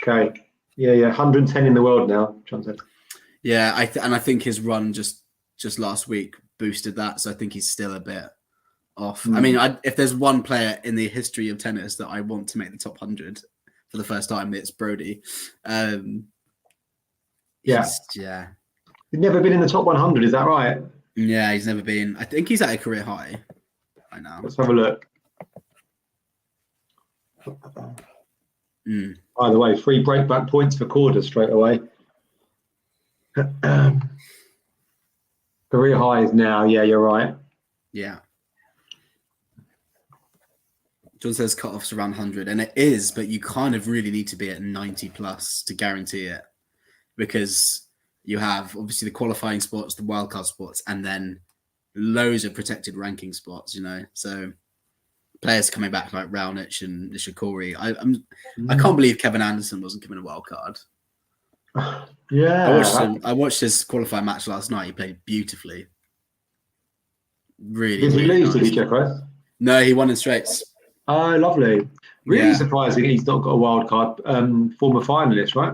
Okay. Yeah, 110 in the world now, John said. Yeah, I think his run just last week boosted that, so I think he's still a bit off. I mean, if there's one player in the history of tennis that I want to make the top 100 for the first time, it's Brody. He's never been in the top 100, is that right? Yeah, he's never been. I think he's at a career high right now. Let's have a look. By the way, 3 breakback points for Korda straight away. Career high is now. Yeah, you're right. Yeah. John says cut-offs around 100, and it is, but you kind of really need to be at 90 plus to guarantee it, because you have obviously the qualifying spots, the wildcard spots, and then loads of protected ranking spots, you know. So players coming back like Raonic and Nishikori. I can't believe Kevin Anderson wasn't given a wild card. Yeah. I watched his qualifying match last night. He played beautifully. Really. Did he really lose? nice. Did he check right? No, he won in straips. Oh, lovely. Really surprising he's not got a wild card. Former finalist, right?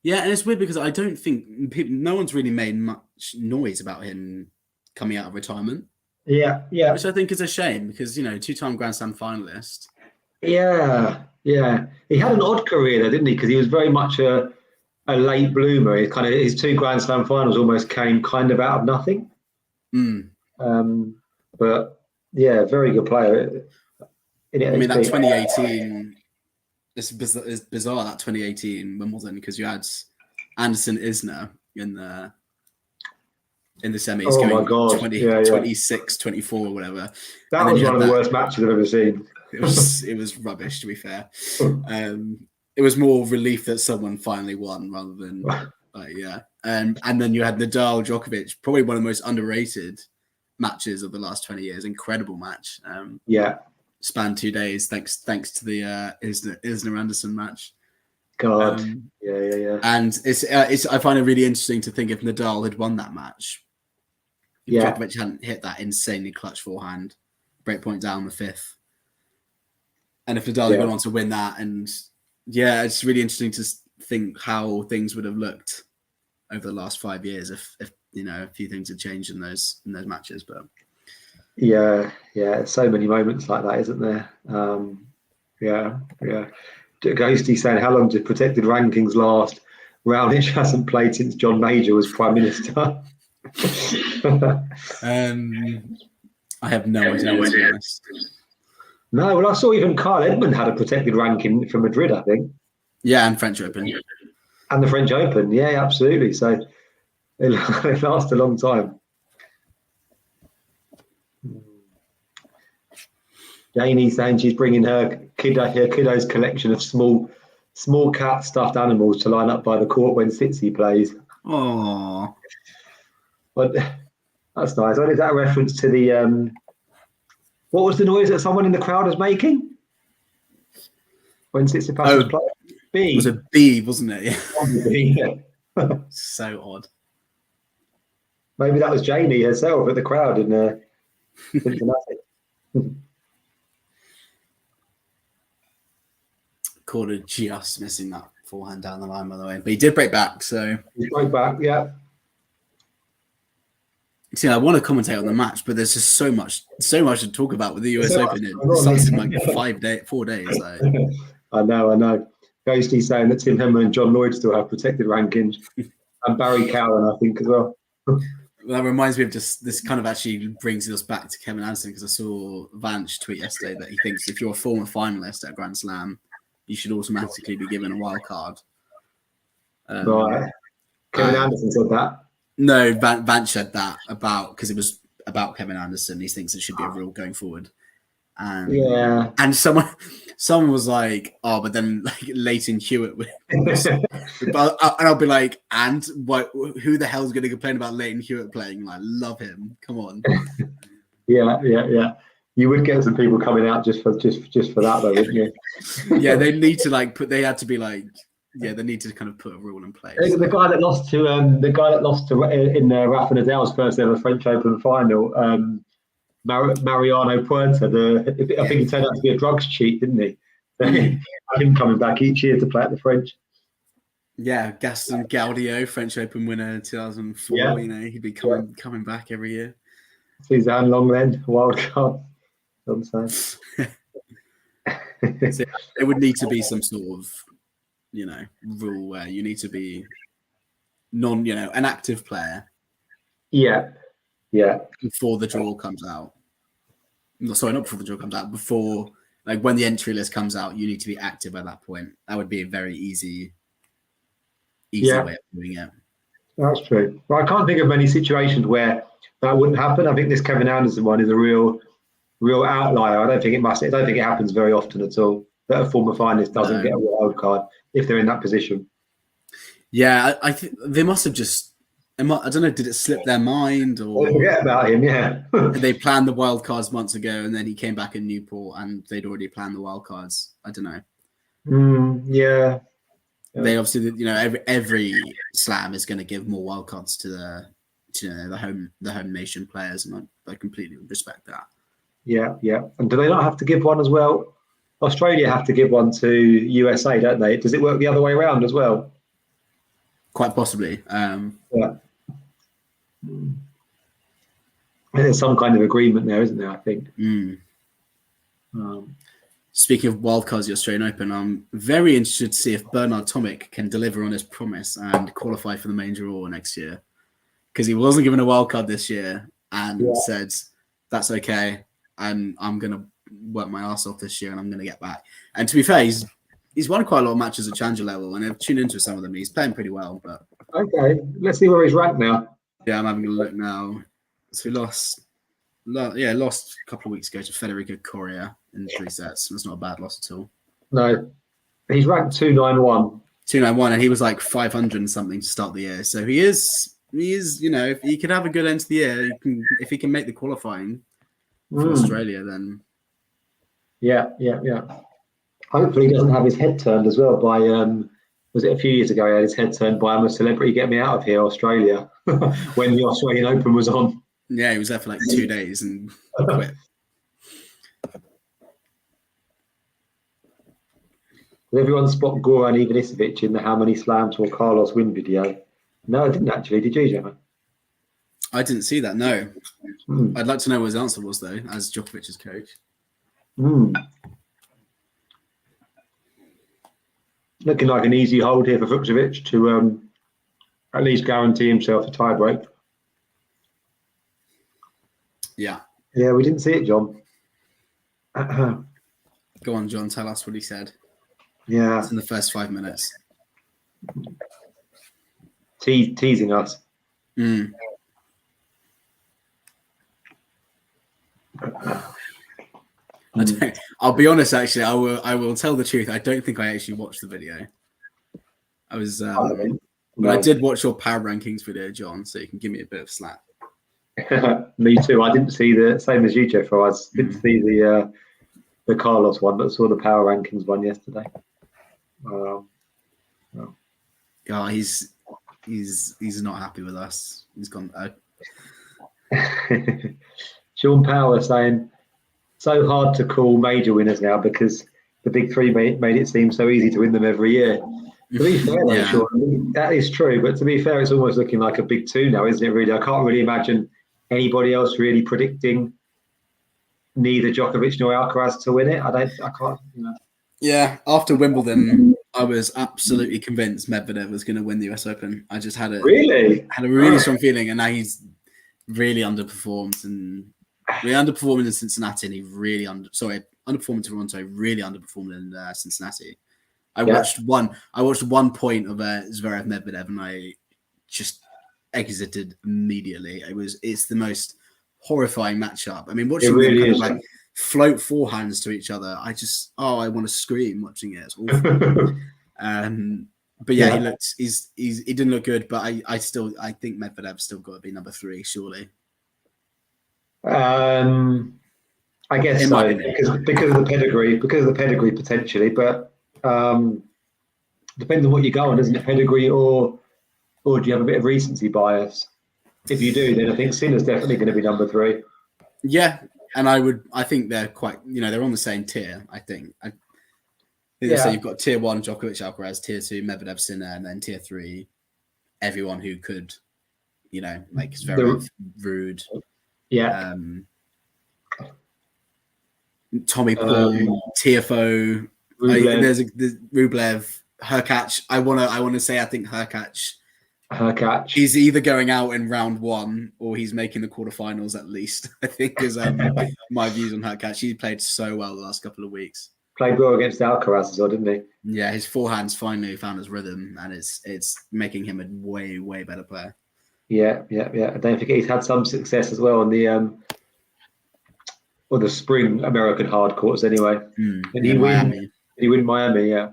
Yeah, and it's weird because I don't think no one's really made much noise about him coming out of retirement. Yeah. Which I think is a shame because, you know, 2-time Grand Slam finalist. Yeah. He had an odd career there, didn't he? Because he was very much a late bloomer. His 2 Grand Slam finals almost came kind of out of nothing. But yeah, very good player. I mean, that 2018, it's bizarre that 2018 Wimbledon, because you had Anderson Isner in the semis. Oh my God. 26, 24 or whatever. That was one of the worst matches I've ever seen. It was rubbish, to be fair. It was more relief that someone finally won rather than and then you had Nadal Djokovic, probably one of the most underrated matches of the last 20 years. Incredible match. Spanned 2 days thanks to the Isner Anderson match. God. Yeah. And it's I find it really interesting to think if Nadal had won that match, if Djokovic hadn't hit that insanely clutch forehand, break point down the 5th, and if Nadal had gone on to win that, and it's really interesting to think how things would have looked over the last 5 years if you know a few things had changed in those matches. But so many moments like that, isn't there? Ghosty saying, how long did protected rankings last? Raonic hasn't played since John Major was Prime Minister. I have no idea, to be honest. No, well, I saw even Carl Edmund had a protected ranking for Madrid, I think. Yeah, and French Open. And the French Open, yeah, absolutely. So it lasts a long time. Janie saying she's bringing her kiddo's collection of small cat stuffed animals to line up by the court when Sitsi plays. Oh, but that's nice. What is that a reference to the? What was the noise that someone in the crowd was making when Tsitsipas was playing? It was a bee, wasn't it? Yeah. So odd. Maybe that was Janie herself at the crowd in Cincinnati. Korda just missing that forehand down the line, by the way. But he did break back, so... He broke back, yeah. See, I want to commentate on the match, but there's just so much to talk about with the US Open. It starts in like 4 days. Like. I know. Ghosty saying that Tim Henman and John Lloyd still have protected rankings. And Barry Cowan, I think, as well. Well, that reminds me of just this kind of actually brings us back to Kevin Anderson, because I saw Vance tweet yesterday that he thinks if you're a former finalist at a Grand Slam, you should automatically be given a wild card. Right. Kevin Anderson said that? No, Vance said that because it was about Kevin Anderson. He thinks it should be a rule going forward. And someone someone was like, "Oh, but then like Leighton Hewitt," but I'll be like, "And what? Who the hell's going to complain about Leighton Hewitt playing? I love him. Come on." Yeah. You would get some people coming out just for that, though, wouldn't you? Yeah, they need to like put. They had to be like, yeah, they need to kind of put a rule in place. The guy that lost to in Rafa Nadal's first ever French Open final, Mariano Puerta. I think he turned out to be a drugs cheat, didn't he? Him coming back each year to play at the French. Yeah, Gaston Gaudio, French Open winner in 2004. Yeah. You know, he'd be coming back every year. Suzanne Longland, wild card. So there would need to be some sort of, you know, rule where you need to be an active player. Yeah. Before the draw comes out. Sorry, not before the draw comes out. Before, like, when the entry list comes out, you need to be active at that point. That would be a very easy way of doing it. That's true. Well, I can't think of many situations where that wouldn't happen. I think this Kevin Anderson one is a real outlier. I don't think it happens very often at all that a former finalist doesn't get a wild card if they're in that position. Yeah, I think they must have just. I don't know. Did it slip their mind, or forget about him? Yeah, they planned the wild cards months ago, and then he came back in Newport, and they'd already planned the wild cards. I don't know. Yeah. They obviously, you know, every slam is going to give more wild cards to the home nation players, and I completely respect that. Yeah. And do they not have to give one as well? Australia have to give one to USA, don't they? Does it work the other way around as well? Quite possibly. Yeah. There's some kind of agreement there, isn't there? I think. Speaking of wildcards, the Australian Open, I'm very interested to see if Bernard Tomic can deliver on his promise and qualify for the main draw next year, because he wasn't given a wildcard this year and said that's okay, and I'm going to work my ass off this year and I'm going to get back. And to be fair, he's won quite a lot of matches at challenger level, and I've tuned into some of them. He's playing pretty well. But okay, let's see where he's ranked now. Yeah, I'm having a look now. So he lost a couple of weeks ago to Federico Coria in 3 sets. That's not a bad loss at all. No, he's ranked 291. 291, and he was like 500 and something to start the year. So he is. You know, if he could have a good end to the year, if he can make the qualifying for Australia, then yeah. Hopefully, he doesn't have his head turned as well by was it a few years ago? He had his head turned by "I'm a celebrity, get me out of here," Australia, when the Australian Open was on. Yeah, he was there for like 2 days and quit. Did everyone spot Goran Ivanisevic in the "How many slams will Carlos win" video? No, I didn't actually. Did you, Gemma? I didn't see that. No. I'd like to know what his answer was, though, as Djokovic's coach. Looking like an easy hold here for Fucsovics to at least guarantee himself a tiebreak. Yeah, we didn't see it, John. Go on, John. Tell us what he said. Yeah, it's in the first 5 minutes. Teasing us. I'll be honest. Actually, I will tell the truth. I don't think I actually watched the video. I was, but I did watch your power rankings video, John. So you can give me a bit of slack. Me too. I didn't see the same as you, Jeff. I didn't see the Carlos one, but saw the power rankings one yesterday. Yeah, he's not happy with us. He's gone. Sean Power saying, so hard to call major winners now because the big three made it seem so easy to win them every year. To be fair, though, Sean, that is true. But to be fair, it's almost looking like a big two now, isn't it? Really, I can't really imagine anybody else really predicting neither Djokovic nor Alcaraz to win it. I can't. You know. Yeah, after Wimbledon, I was absolutely convinced Medvedev was going to win the US Open. I just had a really strong feeling, and now he's really underperformed and really underperforming in Cincinnati, and he really underperformed in Toronto, really underperformed in Cincinnati. I watched one point of Zverev Medvedev, and I just exited immediately. It's the most horrifying matchup. I mean, watching them kind of like float forehands to each other. I want to scream watching it. It's awful. But yeah, he didn't look good, but I think Medvedev's still got to be number 3, surely. I guess so, because of the pedigree potentially, but depends on what you go on, doesn't it? Pedigree or do you have a bit of recency bias? If you do, then I think Sinner's definitely going to be number 3. Yeah, and I think they're quite, they're on the same tier. I think. So you've got tier 1 Djokovic, Alcaraz, tier 2 Medvedev, Sinner, and then tier 3 everyone who could, like Zverev, Rude, Tommy Paul, Tiafoe, there's Rublev, Hurkacz. I want to say I think Hurkacz. He's either going out in round 1 or he's making the quarterfinals at least. I think is my views on Hurkacz. He played so well the last couple of weeks. Played well against Alcaraz as well, didn't he? Yeah, his forehand's finally found his rhythm, and it's making him a way, way better player. Yeah. I don't forget he's had some success as well on the spring American hard courts anyway. And he win Miami, yeah.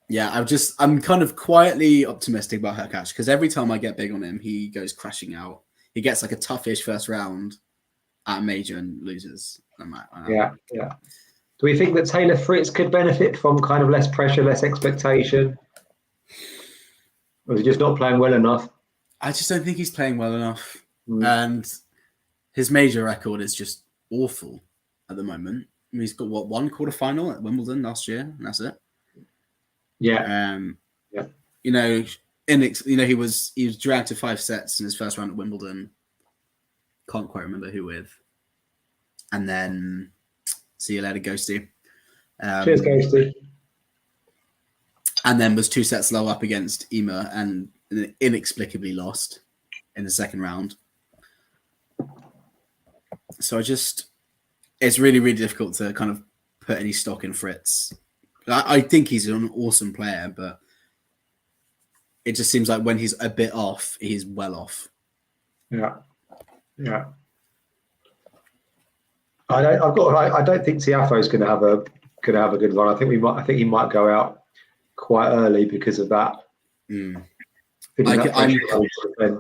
Yeah, I'm kind of quietly optimistic about Hurkacz because every time I get big on him, he goes crashing out. He gets like a toughish first round at a major and loses. Yeah. Do we think that Taylor Fritz could benefit from kind of less pressure, less expectation? Or is he just not playing well enough? I just don't think he's playing well enough. And his major record is just awful at the moment. I mean, he's got one quarterfinal at Wimbledon last year, and that's it. Yeah. He was dragged to 5 sets in his first round at Wimbledon. Can't quite remember who with. And then see you later, Ghosty. Cheers, Ghosty. And then was 2 sets low up against Ema and inexplicably lost in the second round. So it's really, really difficult to kind of put any stock in Fritz. I think he's an awesome player, but it just seems like when he's a bit off, he's well off. Yeah. I don't think Tiafoe's going to have a good run. I think he might go out quite early because of that.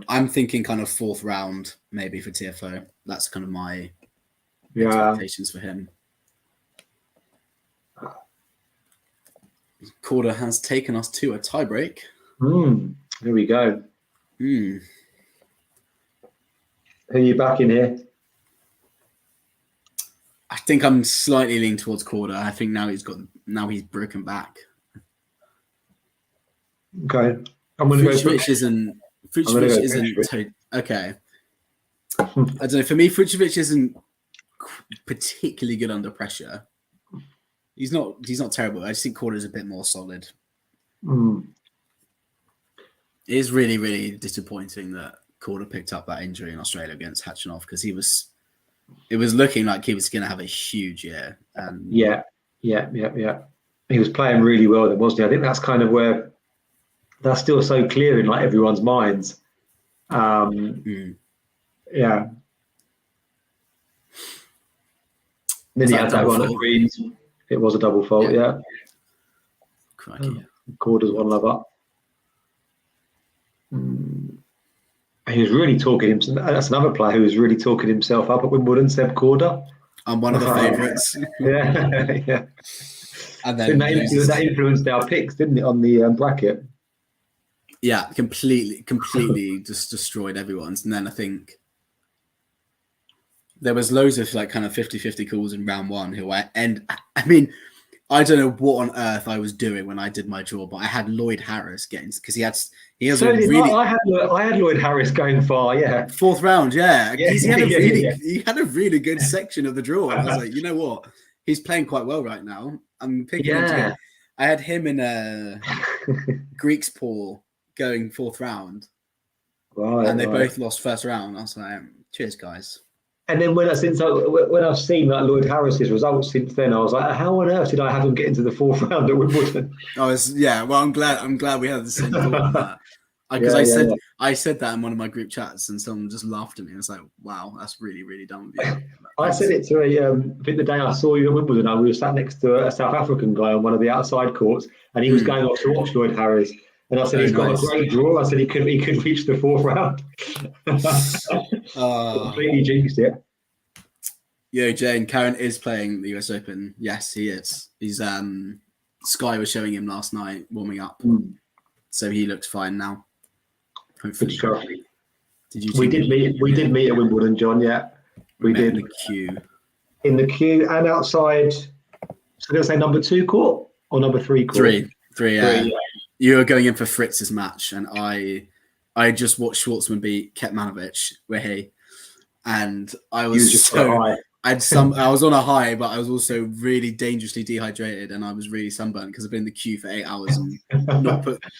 I'm thinking kind of 4th round maybe for Tiafoe. That's kind of my expectations for him. Korda has taken us to a tiebreak. Here we go. Who are you back in here? I think I'm slightly leaning towards Korda. I think now he's broken back. Okay, I'm going to go. Fucsovics isn't okay. I don't know. For me, Fucsovics isn't particularly good under pressure. He's not terrible. I just think Korda's a bit more solid. It is really, really disappointing that Korda picked up that injury in Australia against Khachanov because it was looking like he was going to have a huge year. Yeah. He was playing really well then, wasn't he? I think that's kind of where that's still so clear in like everyone's minds. Yeah. Then he had that one at Greens. It was a double fault, yeah. Korda's 1 love up. He was really talking himself. That's another player who was really talking himself up at Wimbledon, Seb Korda. I'm one of the favourites. Yeah. And then that influenced our picks, didn't it, on the bracket? Yeah, completely just destroyed everyone's. And then I think there was loads of like kind of 50-50 calls in round 1 I don't know what on earth I was doing when I did my draw, but I had Lloyd Harris getting because he has I had Lloyd Harris going far, yeah. 4th round, yeah. He had a really good section of the draw. And I was like, you know what? He's playing quite well right now. I'm picking him together. I had him in Greeks Paul going 4th round. Right. And they both lost 1st round. I was like, cheers, guys. And then when I've seen like Lloyd Harris's results since then, I was like, how on earth did I have him get into the 4th round at Wimbledon? I'm glad we had the same thought on that. Because I said that in one of my group chats, and someone just laughed at me. I was like, "Wow, that's really, really dumb of you." I said it to I think the day I saw you at Wimbledon, we were sat next to a South African guy on one of the outside courts, and he was going off to watch Lloyd Harris. And I said, he's got a great draw. I said he could reach the fourth round. Completely jinxed it. Yo, Jane, Karen is playing the US Open. Yes, he is. He's Sky was showing him last night warming up, so he looks fine now. Hopefully. Did you? We did meet at Wimbledon, John. Yeah, we did. In the queue. In the queue and outside. So I'm going to say number 2 court or number 3 court. Three. Yeah. You were going in for Fritz's match, and I just watched Schwartzman beat Kekmanovic, and I was high. I was on a high, but I was also really dangerously dehydrated, and I was really sunburned because I've been in the queue for 8 hours and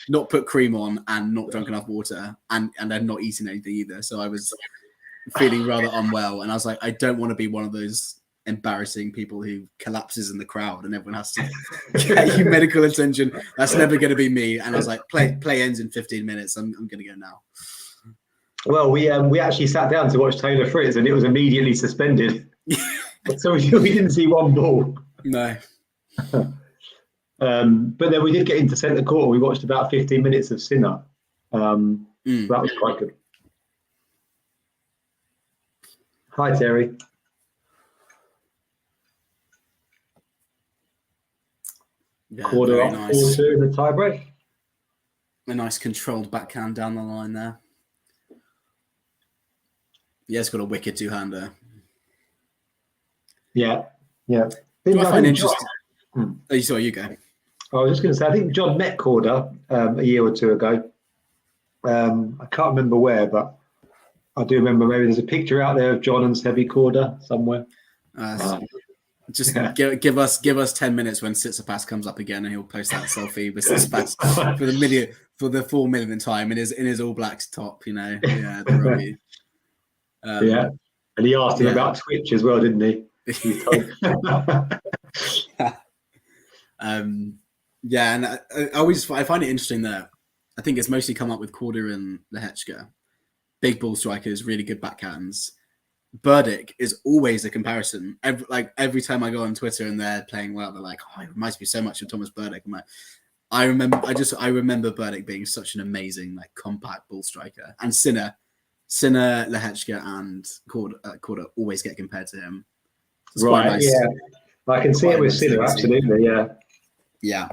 not put cream on and not drunk enough water, and I'd not eaten anything either. So I was feeling rather unwell, and I was like, I don't want to be one of those embarrassing people who collapses in the crowd and everyone has to get you medical attention. That's never going to be me. And I was like, play ends in 15 minutes. I'm going to go now. Well, we actually sat down to watch Taylor Fritz, and it was immediately suspended. So we didn't see one ball. No. But then we did get into centre court. We watched about 15 minutes of Sinner. So that was quite good. Hi, Terry. Yeah, Korda up nice. 4-2 in the tiebreak. A nice controlled backhand down the line there. Yeah, it's got a wicked two-hander. Yeah. I find interesting. Sorry, you go. I was just going to say, I think John met Korda a year or two ago. I can't remember where, but I do remember maybe there's a picture out there of John and Sebi Korda somewhere. Just give us 10 minutes when Tsitsipas comes up again, and he'll post that selfie with Tsitsipas for the 4 millionth time in his All Blacks top. Yeah, the rugby. And he asked him about Twitch as well, didn't he? And I find it interesting that I think it's mostly come up with Korda and Lehechka, big ball strikers, really good backhands. Burdick is always a comparison. Every time I go on Twitter and they're playing well, they're like, "Oh, it reminds me so much of Thomas Burdick." I'm like, I remember Burdick being such an amazing, compact ball striker. And Sinner, Lehechka, and Korda always get compared to him. It's right? Nice, yeah, I can see it with Sinner. Absolutely, yeah. Yeah,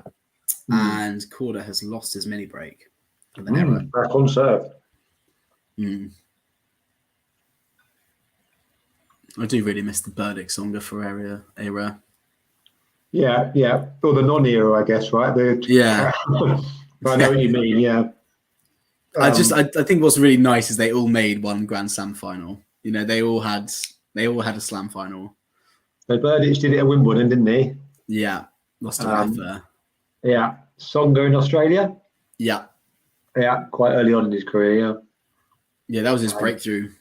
and Korda has lost his mini break with an error. Back on serve. I do really miss the Burdick Songa Ferreira era. Yeah. Or the non-era, I guess, right? I know what you mean, yeah. I think what's really nice is they all made one Grand Slam final. They all had a Slam final. So Burdick did it at Wimbledon, didn't he? Yeah. Lost to Rafa. Yeah. Songa in Australia? Yeah. Yeah, quite early on in his career, yeah. Yeah, that was his breakthrough.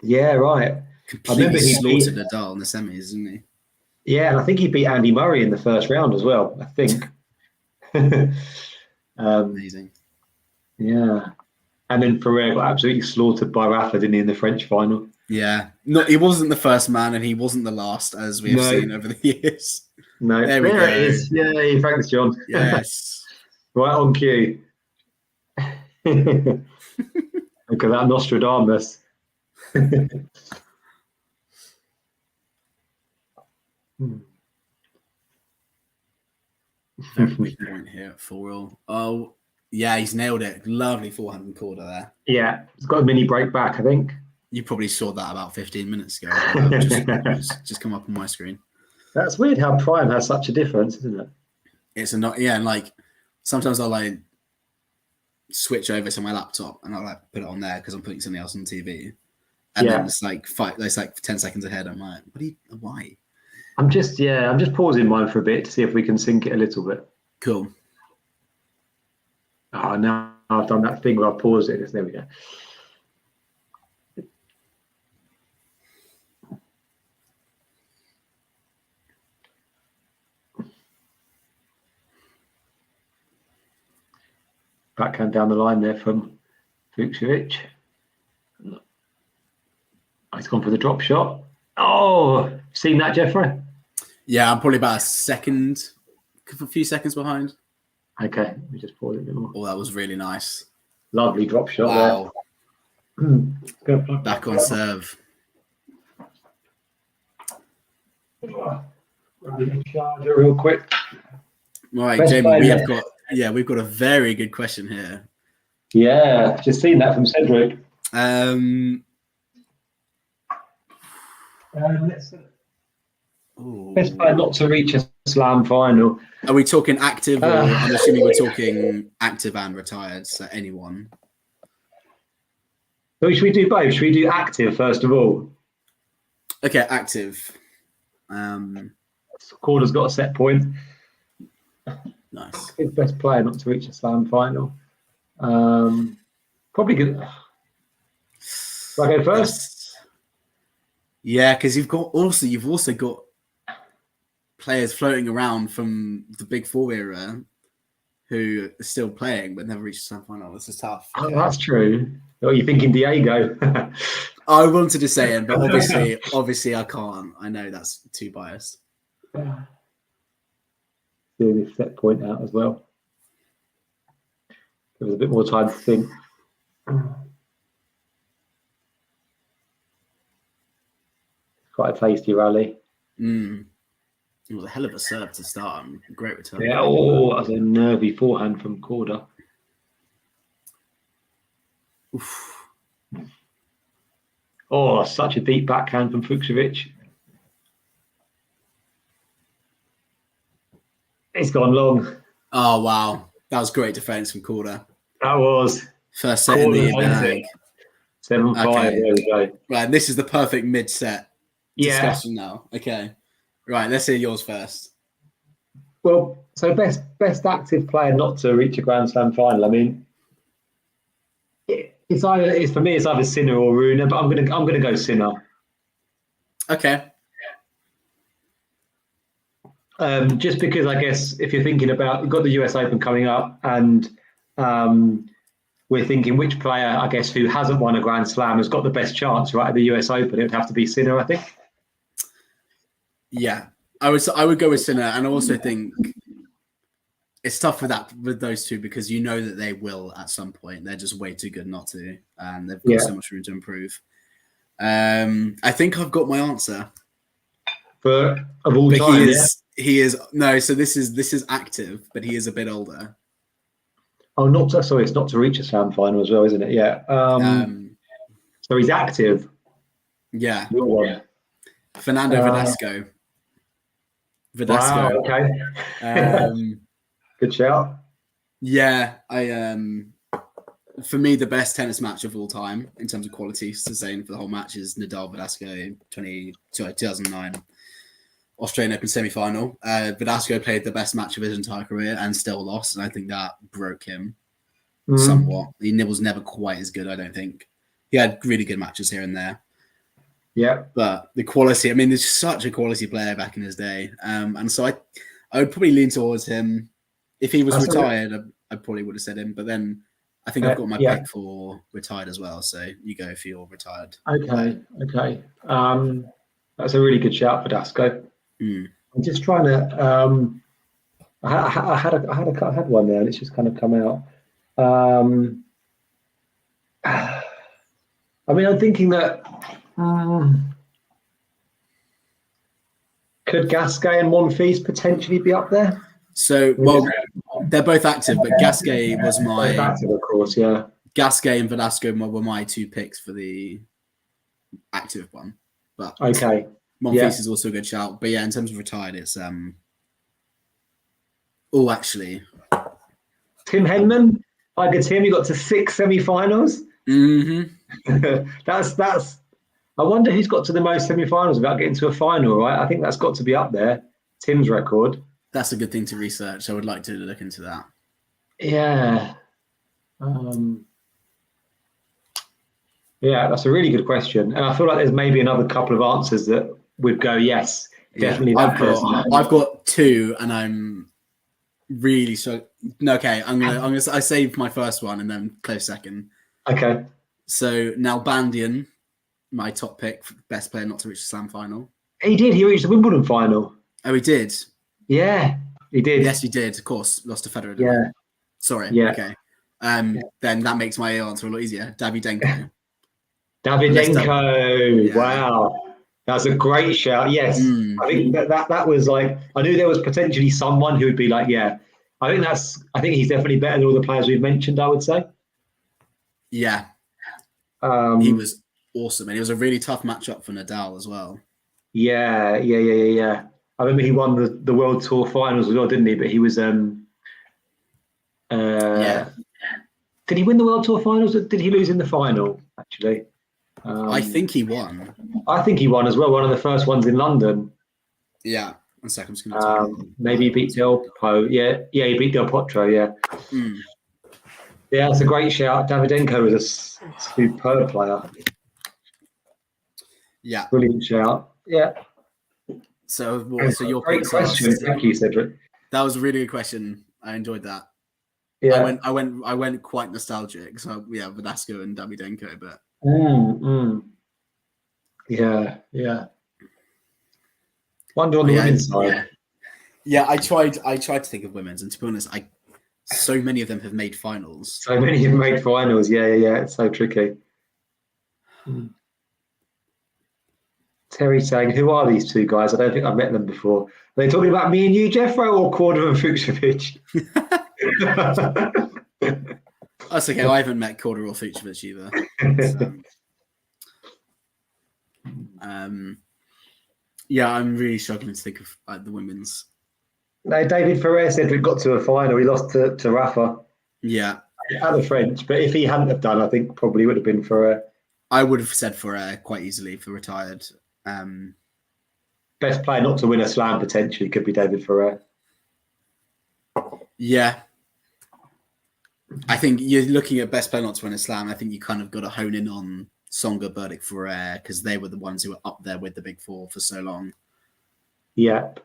Yeah, right. Completely slaughtered Nadal in the semis, didn't he? Yeah, and I think he beat Andy Murray in the first round as well, I think. Amazing. Yeah. And then Ferrer got absolutely slaughtered by Rafa, didn't he, in the French final? Yeah. No, he wasn't the first man, and he wasn't the last, as we've seen over the years. No. There it is. Yeah, thanks, John. Yes. Right on cue. Look at that Nostradamus. Very big point here at 4-all. Oh, yeah, he's nailed it. Lovely forehand Korda there. Yeah, he's got a mini break back, I think. You probably saw that about 15 minutes ago. just come up on my screen. That's weird how Prime has such a difference, isn't it? It's and sometimes I'll switch over to my laptop and I'll put it on there because I'm putting something else on TV. And then it's 10 seconds ahead. I'm like, why? I'm just pausing mine for a bit to see if we can sync it a little bit. Cool. Oh, now I've done that thing where I paused it. There we go. backhand down the line there from Fucsovics. He's gone for the drop shot. Oh, seen that, Jeffrey? Yeah, I'm probably about a few seconds behind. Okay, let me just pause it a bit more. Oh, that was really nice. Lovely drop shot there. Back on serve. Charger real quick. All right, Jamie, we've got a very good question here. Yeah, just seen that from Cedric. Best player not to reach a slam final. Are we talking active, or I'm assuming we're talking active and retired, so anyone? So should we do both? Should we do active first of all? Okay, active. Korda's got a set point. Nice. His best player not to reach a slam final. Probably good. Shall I go first? Yeah, because you've also got players floating around from the Big Four era who are still playing but never reached the slam final. This is tough. Oh, that's true. Oh, you're thinking Diego. I wanted to say him, but obviously I can't. I know that's too biased. Doing this set point out as well. Give us a bit more time to think. Quite a tasty rally. It was a hell of a serve to start. Great return. Yeah, that was a nervy forehand from Korda. Oof. Oh, such a deep backhand from Fucsovics. It's gone long. Oh, wow. That was great defense from Korda. That was. First set in the bag. 7-5. Okay. There we go. Right, this is the perfect mid-set discussion now. Okay. Right, let's hear yours first. Well, so best active player not to reach a Grand Slam final. I mean, for me, it's either Sinner or Rune, but I'm gonna go Sinner. Okay. Just because I guess if you're thinking about, you've got the US Open coming up, and we're thinking which player, I guess, who hasn't won a Grand Slam has got the best chance, right, at the US Open. It would have to be Sinner, I think. Yeah, I would go with Sinner, and I also think it's tough with those two because you know that they will at some point. They're just way too good not to, and they've got so much room to improve. I think I've got my answer. Of all but time, he is no. So this is active, but he is a bit older. Oh, it's not to reach a Slam final as well, isn't it? Yeah. So he's active. Yeah. Fernando Verdasco. Wow, okay. Good shout. Yeah, for me, the best tennis match of all time in terms of quality, sustained for the whole match, is Nadal Verdasco 2009 Australian Open semi-final. Verdasco played the best match of his entire career and still lost, and I think that broke him somewhat. He was never quite as good, I don't think. He had really good matches here and there. Yeah, but the quality, I mean, there's such a quality player back in his day. And so I would probably lean towards him. If he was retired, I probably would have said him. But then I think I've got my pick for retired as well. So you go if you're retired. Okay. That's a really good shout for Verdasco. I'm just trying to. I had one there, and it's just kind of come out. I mean, I'm thinking that. Could Gasquet and Monfils potentially be up there? So, well, they're both active, but Gasquet was my active, of course, yeah. Gasquet and Verdasco were my two picks for the active one. But okay, Monfils is also a good shout. But yeah, in terms of retired, it's actually, Tim Henman. I get Tim. You got to 6 semi-finals. That's. I wonder who's got to the most semi-finals without getting to a final, right? I think that's got to be up there. Tim's record. That's a good thing to research. I would like to look into that. Yeah. Yeah, that's a really good question. And I feel like there's maybe another couple of answers that would go, yes, definitely that person. I've got 2, and really so. No, okay, I saved my first one and then close second. Okay. So now Bandian, my top pick, for best player not to reach the Slam final. He did. He reached the Wimbledon final. Oh, he did. Yeah, he did. Yes, he did. Of course, lost to Federer. Yeah. Sorry. Yeah. Okay. Then that makes my answer a lot easier. Davydenko. Davydenko. Yeah. Wow. That's a great shout. Yes. I think that was like, I knew there was potentially someone who would be like, yeah. I think he's definitely better than all the players we've mentioned, I would say. Yeah. He was awesome. And it was a really tough matchup for Nadal as well. Yeah. I remember he won the World Tour finals as well, didn't he? But he was yeah. Did he win the World Tour finals or did he lose in the final, actually? I think he won. I think he won as well, one of the first ones in London. Yeah. One second, I'm just going to tell you. Maybe he beat Del Po. Yeah, he beat Del Potro, yeah. Yeah, that's a great shout. Davydenko is a superb player. Yeah. Brilliant shout. Yeah. So your great question. Thank you, Cedric. That was a really good question. I enjoyed that. Yeah. I went quite nostalgic. So yeah, Velasco and Davydenko, but yeah. Wonder on the women's side. Yeah, I tried to think of women's, and to be honest, so many of them have made finals. So many have made finals. Yeah. It's so tricky. Terry saying, "Who are these two guys? I don't think I've met them before." Are they talking about me and you, Jeffro, or Korda and Fucsovics? That's okay. I haven't met Korda or Fucsovics either. Yeah, I'm really struggling to think of the women's. No, David Ferrer said we got to a final. He lost to Rafa. Yeah. At the French, but if he hadn't have done, I think probably would have been Ferrer. I would have said Ferrer quite easily for retired. Best player not to win a slam potentially could be David Ferrer. Yeah. I think you're looking at best player not to win a slam. I think you kind of got to hone in on Tsonga, Burdick, Ferrer, because they were the ones who were up there with the big four for so long. Yep.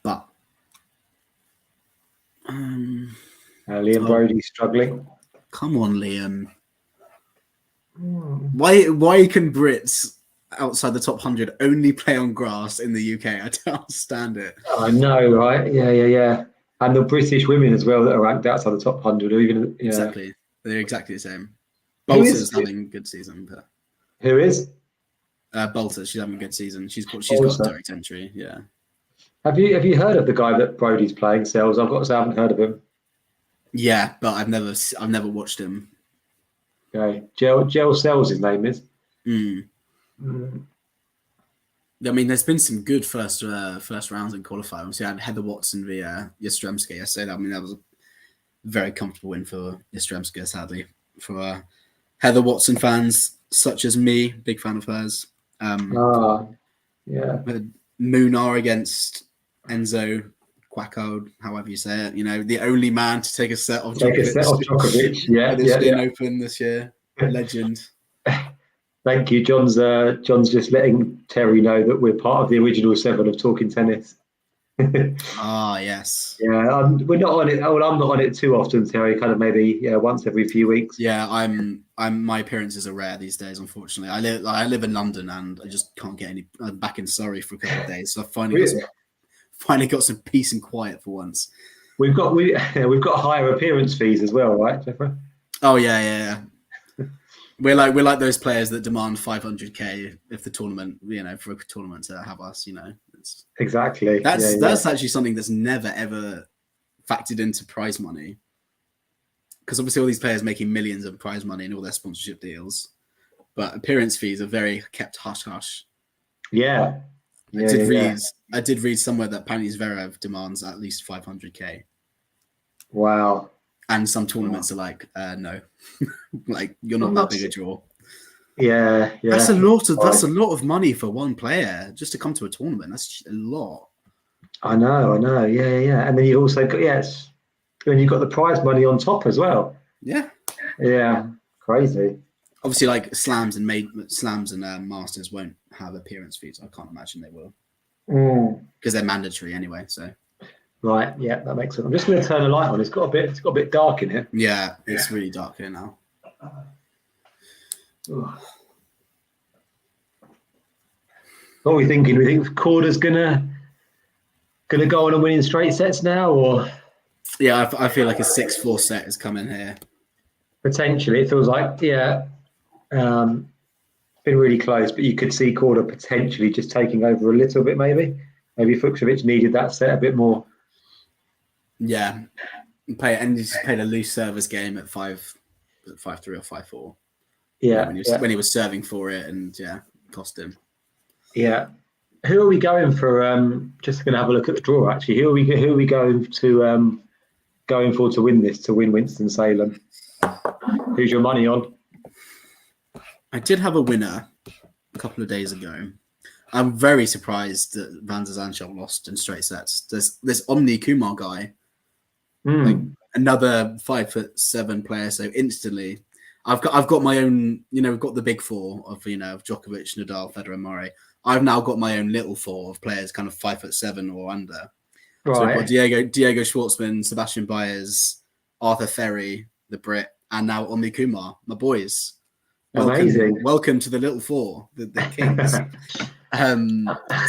But Liam Brody's struggling. Come on, Liam. Why can Brits outside the top 100 only play on grass in the UK? I don't understand it. I know, right? Yeah. And the British women as well that are ranked outside the top 100 or even Exactly. They're exactly the same. Bolter's having a good season. But who is? Bolter. She's having a good season. She's got a direct entry. Yeah. Have you heard of the guy that Brody's playing? Sells. I've got to say I haven't heard of him. Yeah, but I've never watched him. Okay, Gel Sells his name is. I mean, there's been some good first rounds in qualifying. So you had Heather Watson via Yastremska yesterday. I mean, that was a very comfortable win for Yastremska, sadly. For Heather Watson fans such as me, big fan of hers. Munar against Enzo Quacko, however you say it. You know, the only man to take a set of Djokovic. Yeah. Open this year. Legend. Thank you. John's just letting Terry know that we're part of the original 7 of Talking Tennis. Yes. Yeah, we're not on it. Well, I'm not on it too often, Terry. Kind of maybe once every few weeks. Yeah, my appearances are rare these days. Unfortunately, I live in London and I just can't get any. I'm back in Surrey for a couple of days, so I finally got some peace and quiet for once. We've got higher appearance fees as well, right, Jeffrey? Oh yeah. We're like those players that demand 500k if the tournament, for a tournament to have us, Exactly. That's actually something that's never ever factored into prize money, because obviously all these players making millions of prize money in all their sponsorship deals, but appearance fees are very kept hush hush. Yeah. I did read somewhere that apparently Zverev demands at least 500k. Wow. And some tournaments are like, no, like you're not that big a draw. Yeah. That's a lot of money for one player just to come to a tournament. That's a lot. I know. Yeah. And then you've also got when you've got the prize money on top as well. Yeah. Yeah. Crazy. Obviously, like slams and masters won't have appearance fees. I can't imagine they will, because they're mandatory anyway. So. Right. Yeah, that makes sense. I'm just going to turn the light on. It's got a bit dark in here. Yeah, it's really dark here now. Ugh. What are we thinking? We think Korda's gonna go on and winning straight sets now, or Yeah, I feel like a 6-4 set has come in here. potentially it feels like been really close, but you could see Korda potentially just taking over a little bit, maybe. Maybe Fucsovics needed that set a bit more. Yeah, he played a loose service game at 5-3 or 5-4. Yeah, when he was serving for it, and cost him. Yeah. Who are we going for? Just going to have a look at the draw. Actually, who are we going to to win this? To win Winston Salem? Who's your money on? I did have a winner a couple of days ago. I'm very surprised that Van der Zandschulp lost in straight sets. There's this Omni Kumar guy, like another 5'7" player. So instantly, I've got my own. We've got the big four of of Djokovic, Nadal, Federer, Murray. I've now got my own little four of players, kind of 5'7" or under. Right. So I've got Diego Schwartzman, Sebastian Baez, Arthur Ferry, the Brit, and now Omni Kumar, my boys. Amazing. Welcome to the little four, the kings.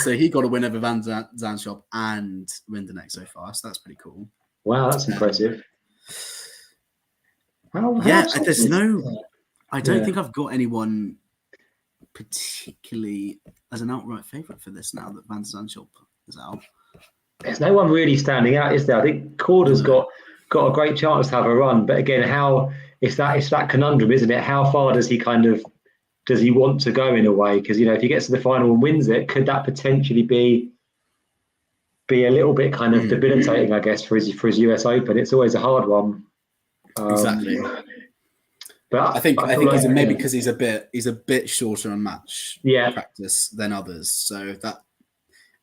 So he got a win over Van Zandschulp and Rinderknecht so far, so that's pretty cool. Wow, that's impressive. There's no. I don't think I've got anyone particularly as an outright favourite for this now that Van Zandschulp is out. There's no one really standing out, is there? I think Korda's got a great chance to have a run, but again, it's that conundrum, isn't it? How far does he want to go in a way? Because if he gets to the final and wins it, could that potentially be a little bit kind of debilitating, I guess, for his US Open? It's always a hard one. Exactly. But I think he's maybe because he's a bit shorter on match practice than others. So that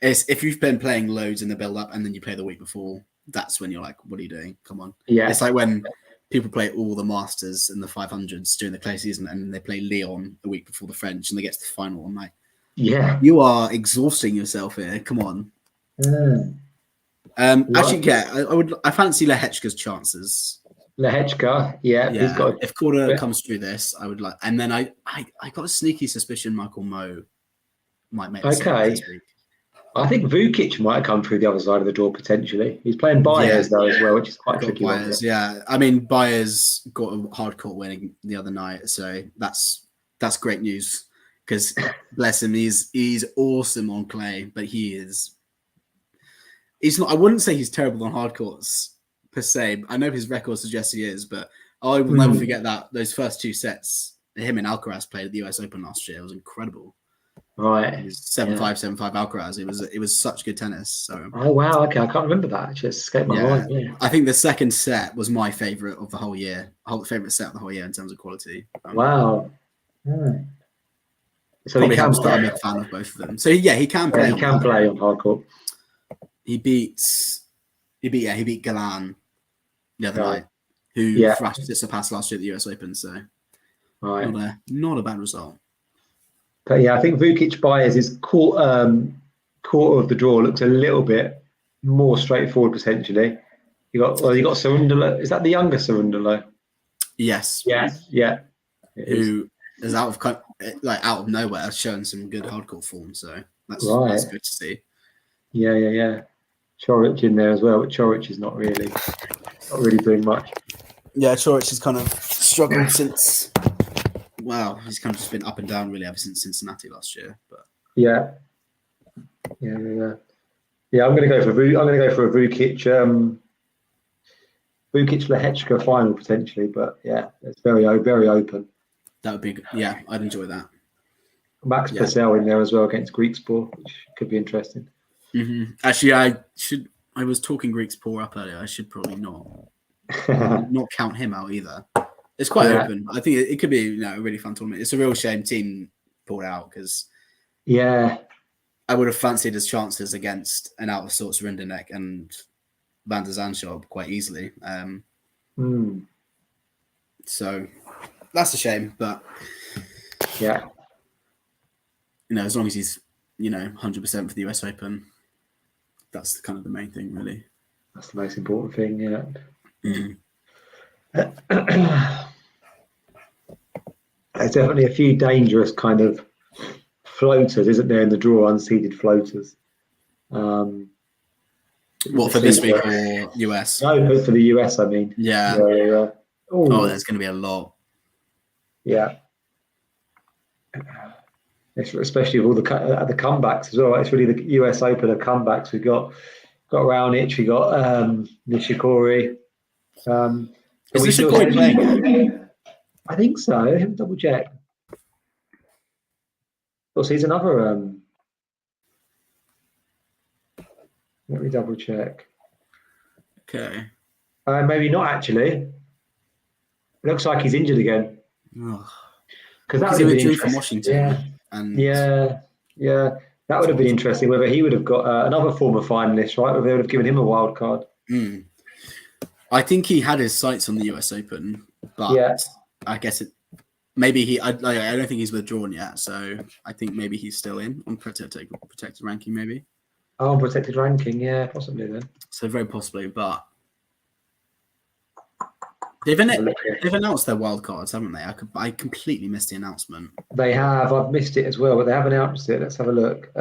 is, if you've been playing loads in the build up and then you play the week before, that's when you're like, what are you doing? Come on. Yeah. It's like when people play all the Masters and the 500s during the clay season and they play Lyon the week before the French and they get to the final. I'm like, you are exhausting yourself here. Come on. Actually, I fancy Lehechka's chances. Lehechka, he's got. If Korda comes through this, I would like, and then I got a sneaky suspicion Michael Moe might make this week. I think Vukic might come through the other side of the draw potentially. He's playing Baez though as well, which is quite tricky. Baez, I mean, Baez got a hard court winning the other night, so that's great news because bless him, he's awesome on clay, but he's not. I wouldn't say he's terrible on hard courts per se. I know his record suggests he is, but I will never forget that those first two sets him and Alcaraz played at the US Open last year. It was incredible. Right. It was 7-5, 7-5 Alcaraz. It was such good tennis. So. Oh wow, okay, I can't remember that. It just escaped my mind. Yeah. I think the second set was my favourite of the whole year. Favourite set of the whole year in terms of quality. Wow. So probably helps that I'm a fan of both of them. So he can play. He can play on hard court. He beat Galan the other night, who thrashed Tsitsipas last year at the US Open. So not a bad result. But I think Vukic Baez's quarter of the draw looks a little bit more straightforward potentially. You got Cerundolo. Is that the younger Cerundolo? Yes. Yeah. Who is out of nowhere showing some good hardcore form. So that's good to see. Yeah. Chorich in there as well, but Chorich is not really doing much. Yeah, Chorich has kind of struggled since. Wow, he's kind of just been up and down really ever since Cincinnati last year. But yeah. I'm going to go for a Vukic, Vukic Lehechka final potentially, but it's very open. That would be good. Yeah, I'd enjoy that. Max Purcell in there as well against Griekspoor, which could be interesting. Mm-hmm. Actually, I was talking Griekspoor up earlier. I should probably not count him out either. It's quite open. I think it could be a really fun tournament. It's a real shame team pulled out because I would have fancied his chances against an out of sorts Rinderknecht and Van der Zandschulp quite easily. So that's a shame, but as long as he's 100% for the US Open, that's kind of the main thing, really. That's the most important thing. Yeah. Mm. There's definitely a few dangerous kind of floaters, isn't there, in the draw? Unseeded floaters. What, for this week or US? No, but for the US, I mean. Yeah. Yeah. Oh, there's going to be a lot. Yeah. Especially with all the comebacks as well. It's really the US Open of comebacks. We got Raonic, we got Nishikori. Is Nishikori playing? I think so. I haven't double check. Also, he's another. Let me double check. Okay. Maybe not actually. Looks like he's injured again. Because that he withdrew from Washington. Yeah. And Yeah. That would have been interesting. Whether he would have got another former finalist, right? Whether they would have given him a wild card. I think he had his sights on the US Open, but I guess maybe I don't think he's withdrawn yet. So I think maybe he's still in on protected ranking, maybe. Oh, protected ranking, yeah, possibly then. So very possibly, but they've announced their wild cards, haven't they? I completely missed the announcement. They have. I've missed it as well, but they have announced it. Let's have a look.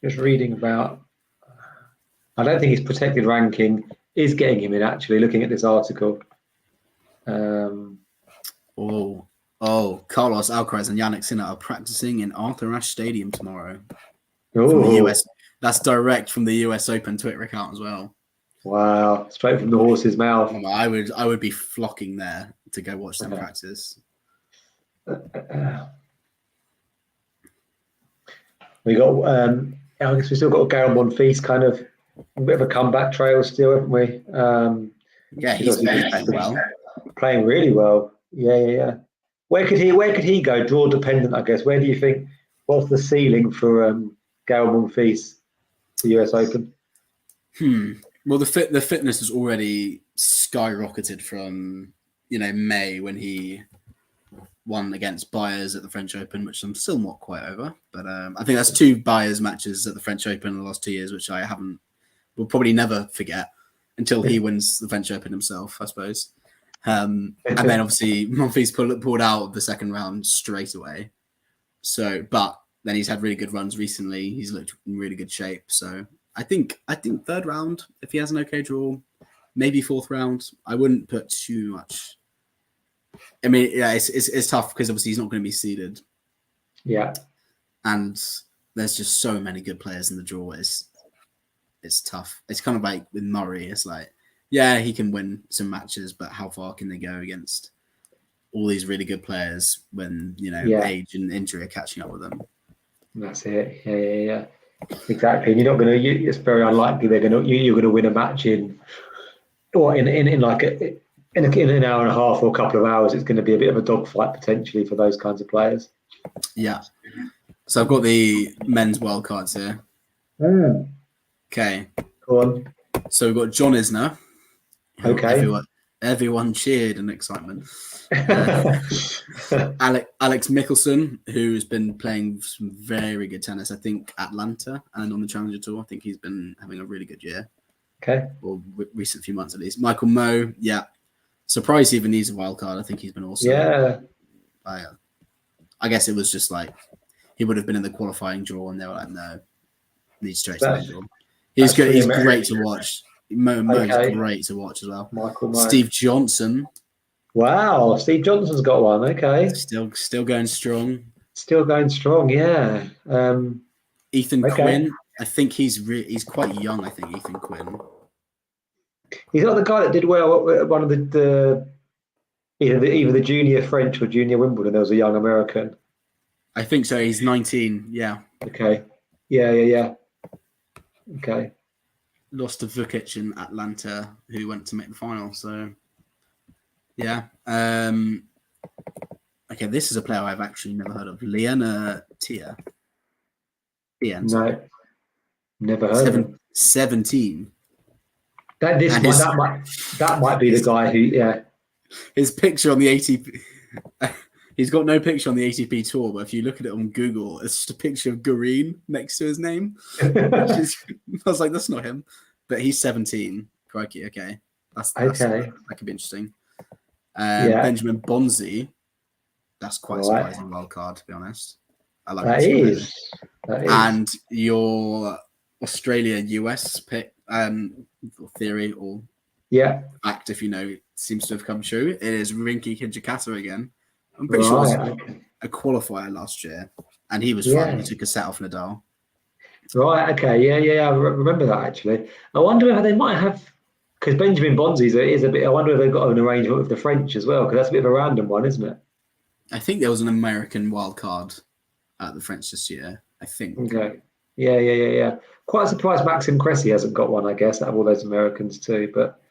Just reading about. I don't think his protected ranking is getting him in. Actually, looking at this article. Carlos Alcaraz and Yannick Sinner are practicing in Arthur Ashe Stadium tomorrow. From the US. That's direct from the US Open Twitter account as well. Wow, straight from the horse's mouth. I would be flocking there to go watch them practice. We got. I guess we still got Gael Monfils, kind of a bit of a comeback trail still, haven't we? He's playing well. Playing really well. Yeah. Where could he go? Draw dependent, I guess. Where do you think? What's the ceiling for Gael Monfils, the US Open? Well, the fitness has already skyrocketed from May when he won against Byers at the French Open, which I'm still not quite over. But I think that's 2 Byers matches at the French Open in the last 2 years, which will probably never forget until he wins the French Open himself, I suppose. And then obviously Monfils pulled out the second round straight away. So, but then he's had really good runs recently. He's looked in really good shape. So I think third round, if he has an okay draw, maybe fourth round. I wouldn't put too much. I mean, yeah, it's tough because obviously he's not going to be seeded. Yeah. And there's just so many good players in the draw. It's tough. It's kind of like with Murray. It's like, yeah, he can win some matches, but how far can they go against all these really good players when age and injury are catching up with them? That's it. Yeah. Exactly. And you're not going to. It's very unlikely you're going to win a match in an hour and a half or a couple of hours. It's going to be a bit of a dogfight potentially for those kinds of players. Yeah. So I've got the men's wildcards here. Okay. Go on. So we've got John Isner. Okay. Everyone cheered in excitement. Alex Mickelson, who's been playing some very good tennis, I think Atlanta and on the Challenger Tour. I think he's been having a really good year. Okay. Or recent few months at least. Michael Moe, yeah. Surprised he even needs a wild card. I think he's been awesome. Yeah. I guess it was just like he would have been in the qualifying draw and they were like, no, needs straight to the draw. He's good. He's great to watch. Mo's great to watch as well. Michael Moe. Steve Johnson. Wow, Steve Johnson's got one. Okay. Still going strong. Still going strong, yeah. Ethan Quinn. I think he's quite young. I think Ethan Quinn. He's not the guy that did well at one of the either the junior French or junior Wimbledon. There was a young American. I think so. He's 19. Yeah. Okay. Yeah. Okay. Lost to Vukic in Atlanta, who went to make the final. So, yeah. Okay, this is a player I've actually never heard of. Liana Tia. No, never heard of him. 17. That might be the guy who, yeah. His picture on the ATP. He's got no picture on the ATP tour, but if you look at it on Google, it's just a picture of Green next to his name. I was like, that's not him. But he's 17. Crikey, okay. That could be interesting. Benjamin Bonzi. That's quite a surprising wild card, to be honest. I like that. Is. And your Australia-US pick, theory or fact, if you know, seems to have come true. It is Rinky Hijikata again. I'm pretty sure it was a qualifier last year, and he was fun. He took a set off Nadal. Right. Okay. Yeah. I remember that actually. I wonder if they might have, because Benjamin Bonzi is a bit. I wonder if they've got an arrangement with the French as well, because that's a bit of a random one, isn't it? I think there was an American wild card at the French this year. I think. Okay. Yeah. Quite surprised Maxim Cressy hasn't got one. I guess out of all those Americans too, but.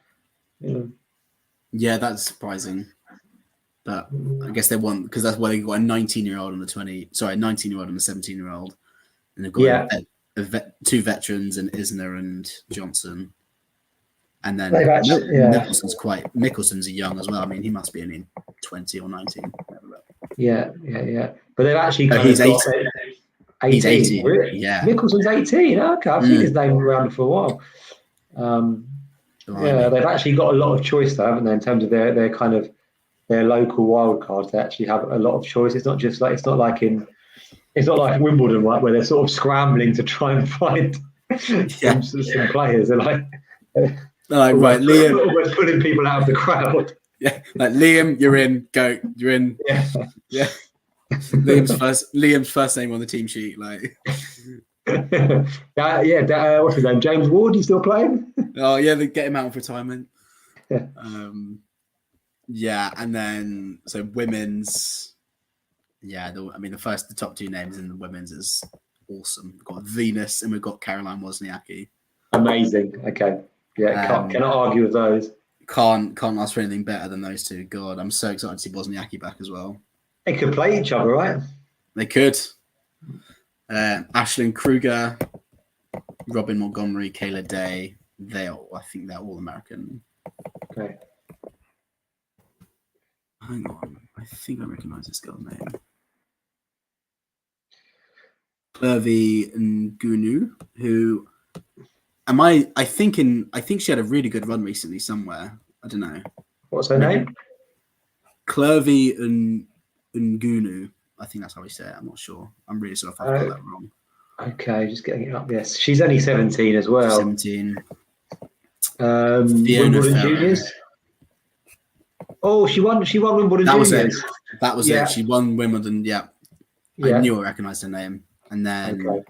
Yeah, that's surprising. But I guess they want, because that's why they got a 19-year-old and a 19-year-old and a 17-year-old, and they've got two veterans in Isner and Johnson, and then Mickelson's a young as well. I mean, he must be in 20 or 19. Yeah. But they've actually he's 18. 18. He's 18. Really? Yeah, Mickelson's 18. Okay, I've seen his name around for a while. They've actually got a lot of choice, though, haven't they? In terms of their kind of their local wild cards, they actually have a lot of choice. It's not just like it's not like Wimbledon, right, where they're sort of scrambling to try and find some players. They're like right, Liam, we're pulling people out of the crowd. Yeah, like Liam, you're in. Go, you're in. Yeah. Liam's first name on the team sheet, like. What's his name? James Ward. He's still playing? Oh yeah, they get him out of retirement. Yeah. And then so women's. Yeah, the top two names in the women's is awesome. We've got Venus and we've got Caroline Wozniacki. Amazing. Okay. Yeah, cannot argue with those. Can't ask for anything better than those two. God, I'm so excited to see Wozniacki back as well. They could play each other, right? They could. Ashlyn Kruger, Robin Montgomery, Kayla Day. I think they're all American. Okay. Hang on. I think I recognise this girl's name. Clervy Ngunu, who I think she had a really good run recently somewhere. I don't know. What's her name? Clervy Ngunu. I think that's how we say it. I'm not sure. I'm really sorry if I got that wrong. Okay, just getting it up. Yes, she's only 17 as well. 17. Wimbledon Juniors. Oh, she won Wimbledon Juniors. That was it. She won Wimbledon. Yeah. I knew I recognised her name. And then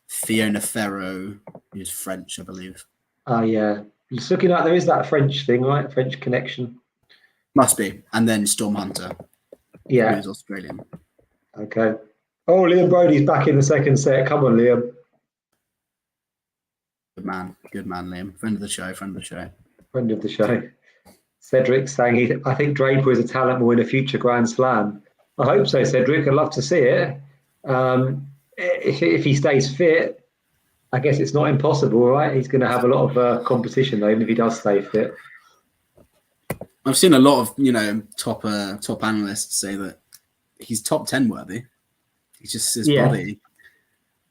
Fiona Ferro, who's French, I believe. Oh, yeah. Just looking at, there is that French thing, right? French connection. Must be. And then Storm Hunter. Yeah. Who's Australian. Okay. Oh, Liam Brody's back in the second set. Come on, Liam. Good man, Liam. Friend of the show. Friend of the show. Cedric saying, I think Draper is a talent will win a future Grand Slam. I hope so, Cedric. I'd love to see it. If he stays fit, I guess it's not impossible, right? He's going to have a lot of competition, though, even if he does stay fit. I've seen a lot of, top analysts say that he's top 10 worthy. He's just his body.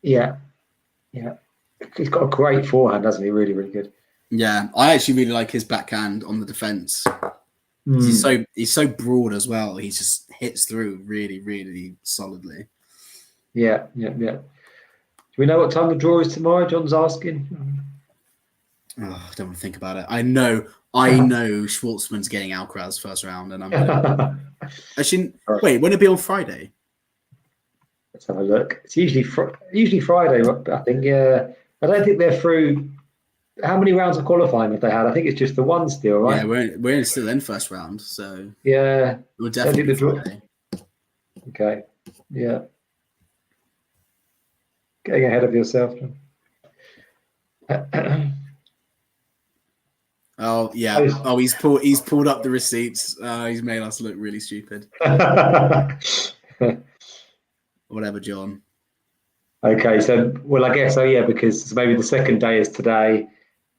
Yeah. He's got a great forehand, hasn't he? Really, really good. Yeah, I actually really like his backhand on the defense. He's so broad as well. He just hits through really, really solidly. Yeah. Do we know what time the draw is tomorrow? John's asking. Oh, I don't want to think about it. I know Schwartzman's getting Alcaraz first round, and I'm like, wait, won't it be on Friday? Let's have a look. It's usually Friday, I think. Yeah, I don't think they're through. How many rounds of qualifying have they had? I think it's just the one still, right? Yeah, we're still in first round, so yeah, we'll definitely be Friday. Okay, yeah. Getting ahead of yourself. Oh yeah. Oh, he's pulled up the receipts. He's made us look really stupid. Whatever, John. Okay, so I guess so. Yeah, because maybe the second day is today,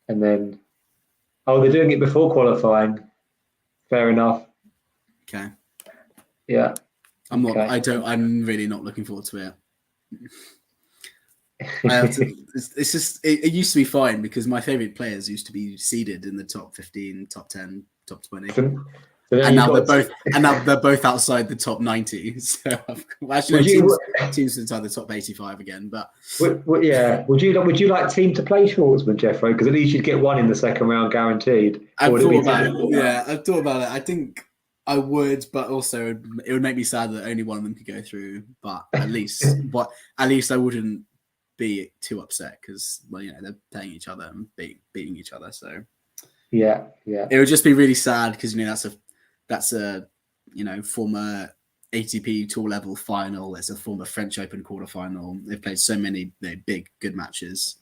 and then they're doing it before qualifying. Fair enough. Okay. Yeah. I'm not. Okay. I'm really not looking forward to it. I have to. It's just. It used to be fine because my favorite players used to be seeded in the top 15, top 10, top 20. So And now they're both outside the top 90. So actually, teams inside the top 85 again. But would you like team to play Schwartzman, Jeffrey? Because at least you'd get one in the second round guaranteed. I've thought about it. Yeah, I've thought about it. I think I would, but also it would make me sad that only one of them could go through. But at least I wouldn't be too upset because they're playing each other and beating each other. So yeah, it would just be really sad because that's a former ATP Tour level final. It's a former French Open quarterfinal. They've played so many big good matches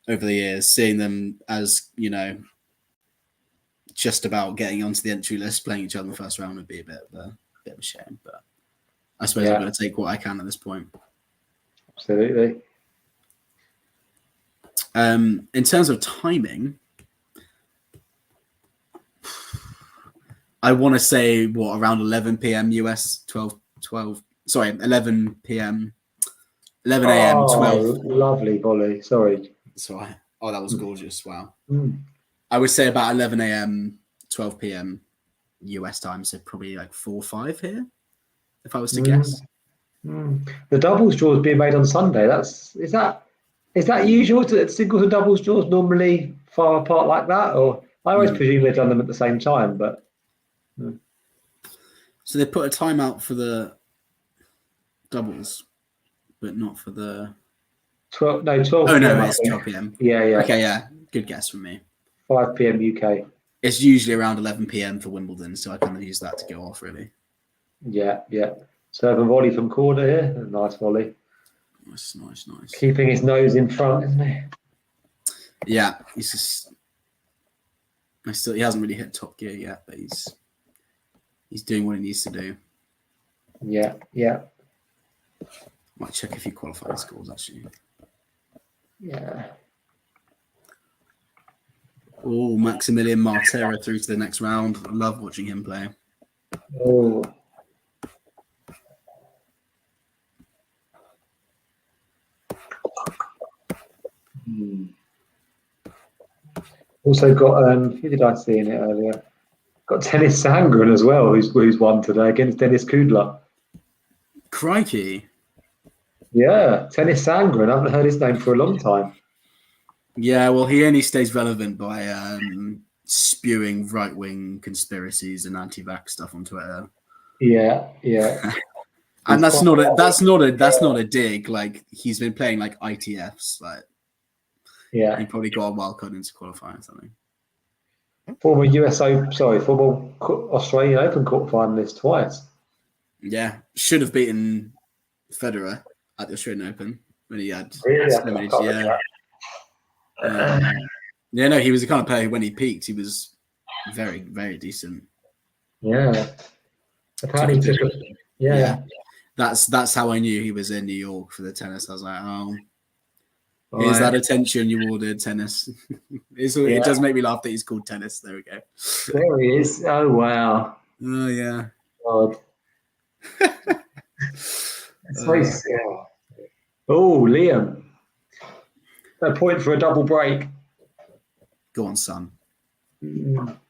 over the years. Seeing them as just about getting onto the entry list, playing each other in the first round would be a bit of a shame. But I suppose I'm going to take what I can at this point. Absolutely. In terms of timing, I want to say around 11 p.m. US, 11 p.m. 11 a.m. 12. Lovely volley. Sorry. Sorry. Oh, that was gorgeous. Wow. Mm. I would say about 11 a.m. 12 p.m. US time, so probably like 4 or 5 here, if I was to guess. The doubles draws being made on Sunday. Is that usual? Singles and doubles draws normally far apart like that, or I always presume they've done them at the same time, but. So they put a time out for the doubles, but not for the 12. No, 12. Oh no, it's 12 p.m. Yeah. Okay, yeah, good guess from me. 5 p.m. UK. It's usually around 11 p.m. for Wimbledon, so I kind of use that to go off really. Yeah. Serve and volley from Korda here. A nice volley. Nice. Keeping his nose in front, isn't he? Yeah, he's just. He hasn't really hit top gear yet, but he's doing what he needs to do. Yeah. Might check a few qualifying scores actually. Yeah. Oh, Maximilian Martera through to the next round. I love watching him play. Oh. Also got who did I see in it earlier? Got Dennis Sandgren as well, who's won today against Dennis Kudla. Crikey! Yeah, Dennis Sandgren. I haven't heard his name for a long time. Yeah, well, he only stays relevant by spewing right-wing conspiracies and anti-vax stuff on Twitter. Yeah. And that's not a dig. Like he's been playing like ITFs, like. Yeah. He probably got a wild card into qualifying or something. Former Australian Open quarterfinalist twice. Yeah, should have beaten Federer at the Australian Open when he had no, he was the kind of player who, when he peaked, he was very, very decent. Yeah. Apparently yeah. That's how I knew he was in New York for the tennis. I was like, oh. Here's that attention you ordered, tennis. It does make me laugh that he's called tennis. There we go. There he is. Oh, wow. Oh, yeah. God. That's very scary. Oh, Liam. A point for a double break. Go on, son. Come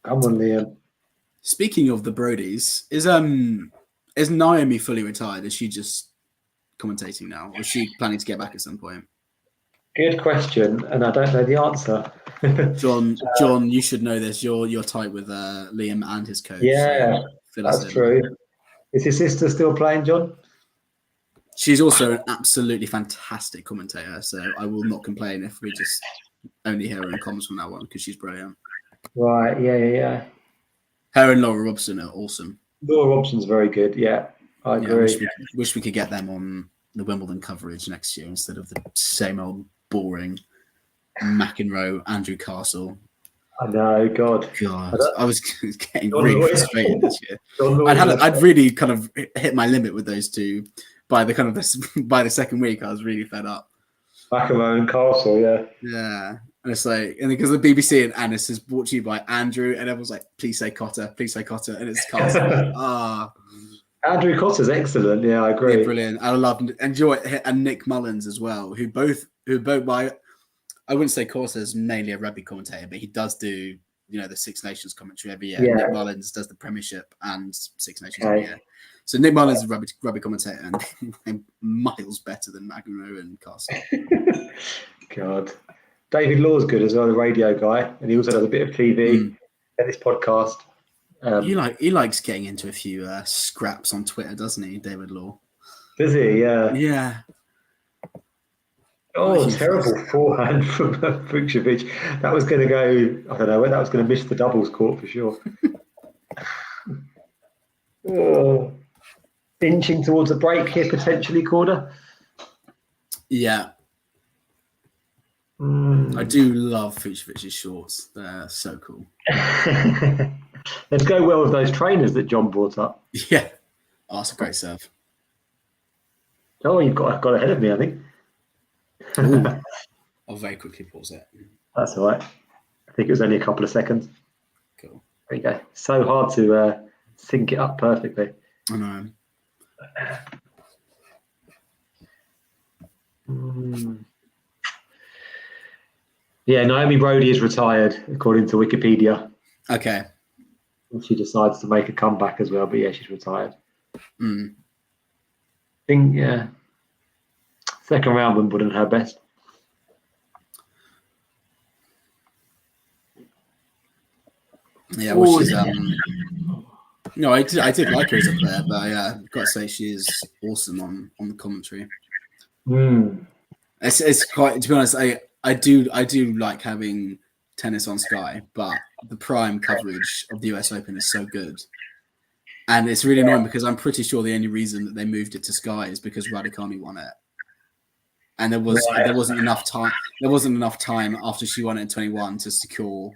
on, Liam. Speaking of the Brodies, is Naomi fully retired? Is she just commentating now, or is she planning to get back at some point? Good question, and I don't know the answer. John, you should know this. You're tight with Liam and his coach. Yeah, so that's true. Is his sister still playing, John? She's also an absolutely fantastic commentator, so I will not complain if we just only hear her in comms from that one because she's brilliant. Right, yeah. Her and Laura Robson are awesome. Laura Robson's very good, yeah. I agree. Wish we could get them on the Wimbledon coverage next year instead of the same old boring McEnroe, Andrew Castle. I know, God. I was getting really frustrated this year. I'd really kind of hit my limit with those two by the second week. I was really fed up. McEnroe and Castle, yeah. Yeah. And it's like, and because the BBC and Anis is brought to you by Andrew, and everyone's like, please say Cotter, and it's Castle. Andrew Costa's excellent. Yeah, I agree. Yeah, brilliant. I love and Nick Mullins as well, who both by I wouldn't say Corsa's mainly a rugby commentator, but he does do the Six Nations commentary every year. Yeah. Nick Mullins does the Premiership and Six Nations Okay. every year. So Nick Mullins is a rugby commentator and miles better than McEnroe and Castle. God, David Law's good as well, the radio guy, and he also does a bit of TV at this podcast. He likes getting into a few scraps on Twitter, doesn't he, David Law? Does he? Yeah. Yeah. Oh, terrible forehand from Fucsovics. That was going to go, I don't know, that was going to miss the doubles court for sure. Oh, inching towards a break here, potentially, Korda. Yeah. I do love Fucsovics' shorts. They're so cool. Let's go well with those trainers that John brought up. Yeah. Oh, that's a great serve. Oh, you've got ahead of me, I think. I'll very quickly pause it. That's all right. I think it was only a couple of seconds. Cool. There you go. So hard to sync it up perfectly. I know. Yeah, Naomi Brodie is retired, according to Wikipedia. Okay. She decides to make a comeback as well, but yeah, she's retired. I think, yeah. Second round Wimbledon, her best. Yeah, well, she's no, I did like her as a player, but yeah, I've got to say she is awesome on the commentary. It's quite, to be honest, I do like having tennis on Sky, but the prime coverage of the US Open is so good. And it's really annoying because I'm pretty sure the only reason that they moved it to Sky is because Raducanu won it. And there wasn't enough time. There wasn't enough time after she won it in 21 to secure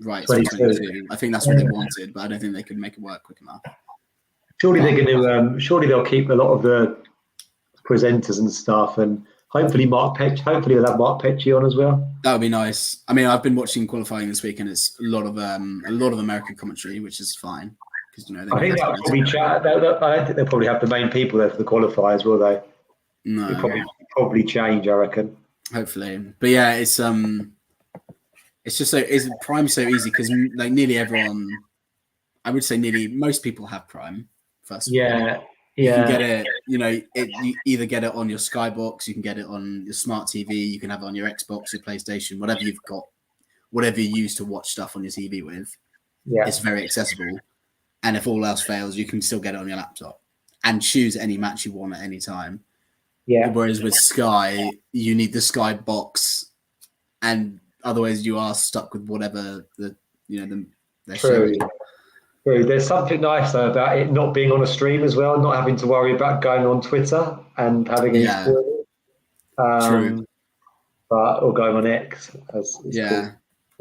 rights for 22. I think that's what they wanted, but I don't think they could make it work quick enough. Surely they're going to. Surely they'll keep a lot of the presenters and stuff, and hopefully they'll have Mark Petchey on as well. That would be nice. I mean, I've been watching qualifying this week, and it's a lot of American commentary, which is fine because I think that'll probably I don't think they'll probably have the main people there for the qualifiers, will they? No, it'll probably change, I reckon. Hopefully, but yeah, it's just so Prime so easy because like nearly everyone, I would say nearly most people have Prime. First of all. You can get it. You either get it on your Skybox, you can get it on your smart TV, you can have it on your Xbox, your PlayStation, whatever you've got, whatever you use to watch stuff on your TV with. Yeah, it's very accessible. And if all else fails, you can still get it on your laptop and choose any match you want at any time. Yeah. Whereas with Sky, you need the Sky box, and otherwise you are stuck with whatever they're showing. True. There's something nice though about it not being on a stream as well, not having to worry about going on Twitter and having any spoilers. True. Or going on X. Cool.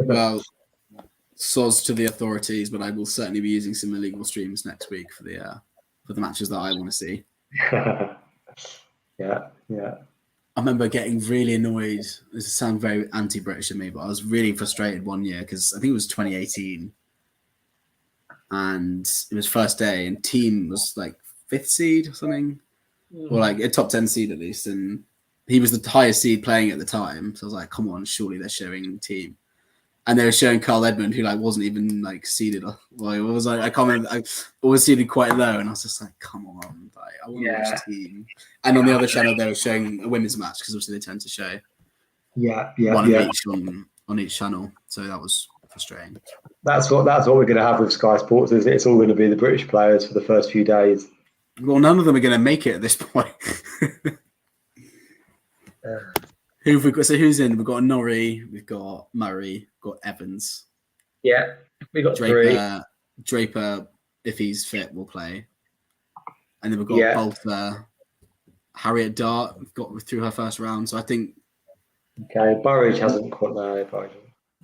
Well, soz to the authorities, but I will certainly be using some illegal streams next week for the matches that I want to see. Yeah. I remember getting really annoyed. This sounds very anti-British of me, but I was really frustrated one year because I think it was 2018. And it was first day, and Team was like 5th seed or something, or like a top 10 seed at least. And he was the highest seed playing at the time. So I was like, come on, surely they're showing Team. And they were showing Carl Edmund, who like wasn't even like seeded. Well, it was like I can't remember. I was seeded quite low, and I was just like, "Come on, like, I want to watch Team." And on the other channel, they were showing a women's match because obviously they tend to show one of each on each channel. So that was frustrating. That's what we're going to have with Sky Sports. Is it's all going to be the British players for the first few days. Well, none of them are going to make it at this point. Who have we got? So who's in? We've got Norrie, we've got Murray, we've got Evans. Yeah, we got Draper, if he's fit, will play. And then we've got Bolter, Harriet Dart. We've got through her first round, so I think. Okay, Burridge hasn't quite. No,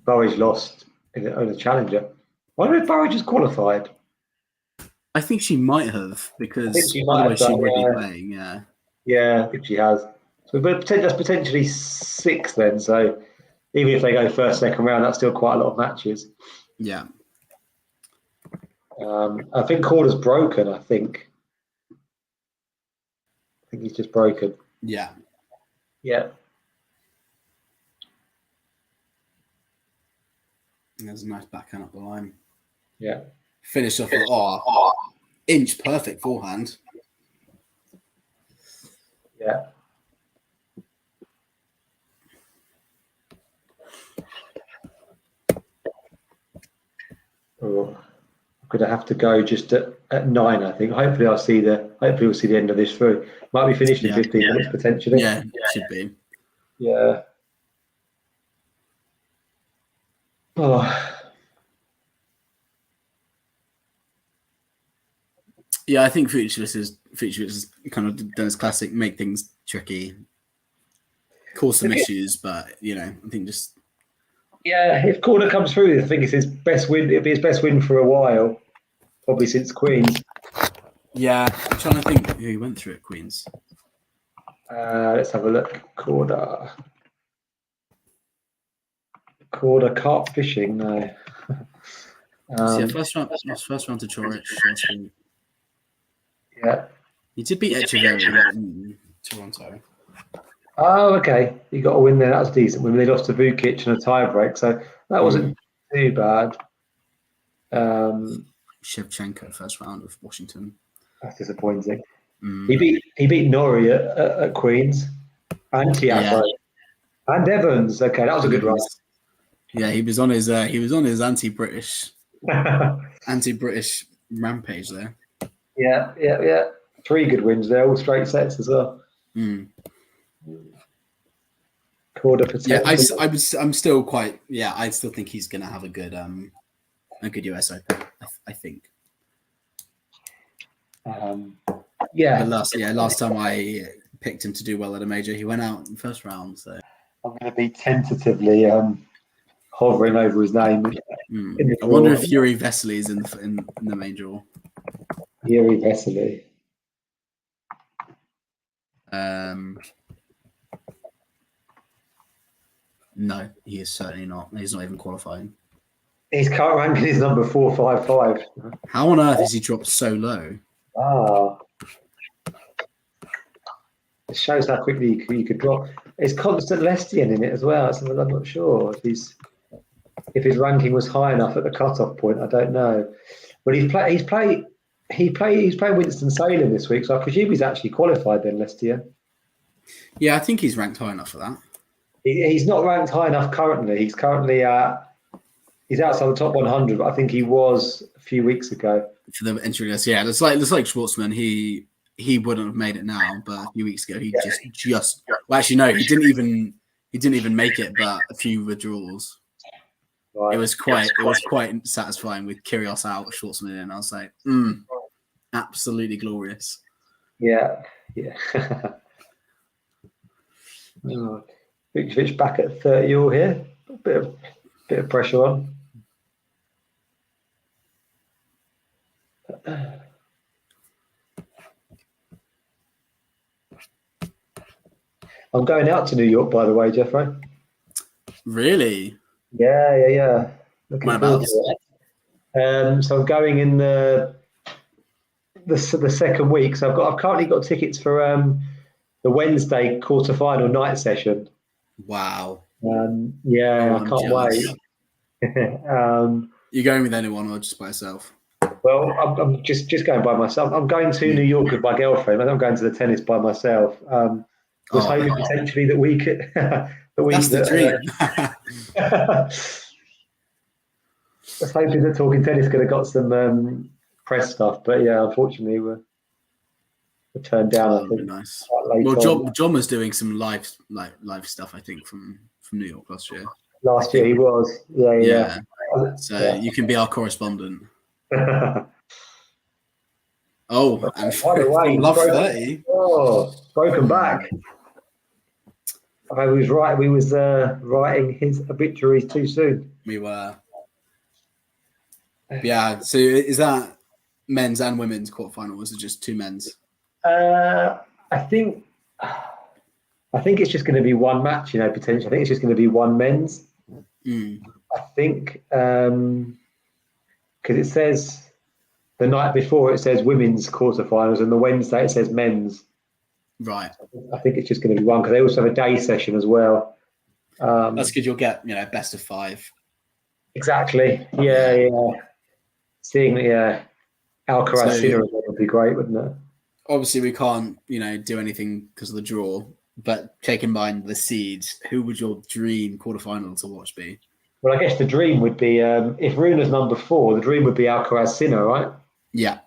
Burridge lost in the Challenger. Why did Burridge just qualified? I think she might have because otherwise she would be playing. Yeah, I think she has. So that's potentially 6 then. So even if they go first, second round, that's still quite a lot of matches. Yeah. I think Korda's broken. I think think he's just broken. Yeah. Yeah. There's a nice backhand up the line. Yeah. Finish off with inch perfect forehand. Yeah. Oh, I'm gonna have to go just at 9. I think. Hopefully, we'll see the end of this through. Might be finished in 15 minutes potentially. Yeah, should be. Yeah. Oh. Yeah, I think Fucsovics is kind of done his classic, make things tricky, cause some issues, but I think just. Yeah, if Korda comes through, I think it's his best win. It'll be his best win for a while, probably since Queens. Yeah, I'm trying to think who he went through at Queens. Let's have a look. Korda carp fishing. No. First round to Chorich. Yeah. He did beat Echeverria in Toronto. Oh, okay. You got a win there. That was decent. When they lost to Vukic in a tiebreak, so that wasn't too bad. Shevchenko first round of Washington. That's disappointing. He beat Norrie at Queens and Tiafoe and Evans. Okay, that was a good run. Yeah, he was on his anti-British rampage there. Yeah. 3 good wins there, all straight sets as well. Korda potentially. I'm still quite. Yeah, I still think he's going to have a good US Open. I think. Yeah. But last time I picked him to do well at a major, he went out in the first round. So I'm going to be tentatively hovering over his name. I wonder if Yuri Vesely is in the main draw. Yuri Vesely. No, he is certainly not. He's not even qualifying. His current ranking is number 455. How on earth has he dropped so low? It shows how quickly you could drop. There's constant Lestian in it as well. So I'm not sure if his ranking was high enough at the cutoff point. I don't know. But he's playing Winston Salem this week, so I presume he's actually qualified then, Lestian. Yeah, I think he's ranked high enough for that. He's not ranked high enough currently. He's outside the top 100, but I think he was a few weeks ago. For the entry list, yeah. It's like Schwartzman. He wouldn't have made it now, but a few weeks ago he just well, actually no, he didn't even make it, but a few withdrawals. Right. It was quite satisfying with Kyrgios out, Schwartzman in. I was like, absolutely glorious. Yeah. Fucsovics back at 30 all here. A bit of pressure on. I'm going out to New York, by the way, Jeffrey. Really? Yeah. Looking forward to it. So I'm going in the second week. So I've currently got tickets for the Wednesday quarterfinal night session. Wow. I can't wait. You going with anyone or just by yourself? Well, I'm just going by myself. I'm going to New York with my girlfriend. I'm going to the tennis by myself. Was hoping potentially that we could. That's the dream. Was hoping that Talking Tennis could have got some press stuff, but yeah, unfortunately we're turned down. I think. Nice. Well, John was doing some live stuff, I think, from New York last year. Last year he was. Yeah. So you can be our correspondent. And by the way, love 30. Broken back. I was right. We was writing his obituaries too soon. We were. Yeah. So is that men's and women's quarterfinal? Was it just 2 men's? I think it's just going to be one match. Potentially. I think it's just going to be one men's. I think because it says the night before it says women's quarterfinals, and the Wednesday it says men's. Right. I think it's just going to be one because they also have a day session as well. That's good. You'll get best of 5. Exactly. Yeah. Seeing Alcaraz So Sinner would be great, wouldn't it? obviously we can't do anything because of the draw. But take in mind the seeds, who would your dream quarterfinal to watch be? Well, I guess the dream would be if Runa's number 4, the dream would be Alcaraz Sinner, right? Yeah.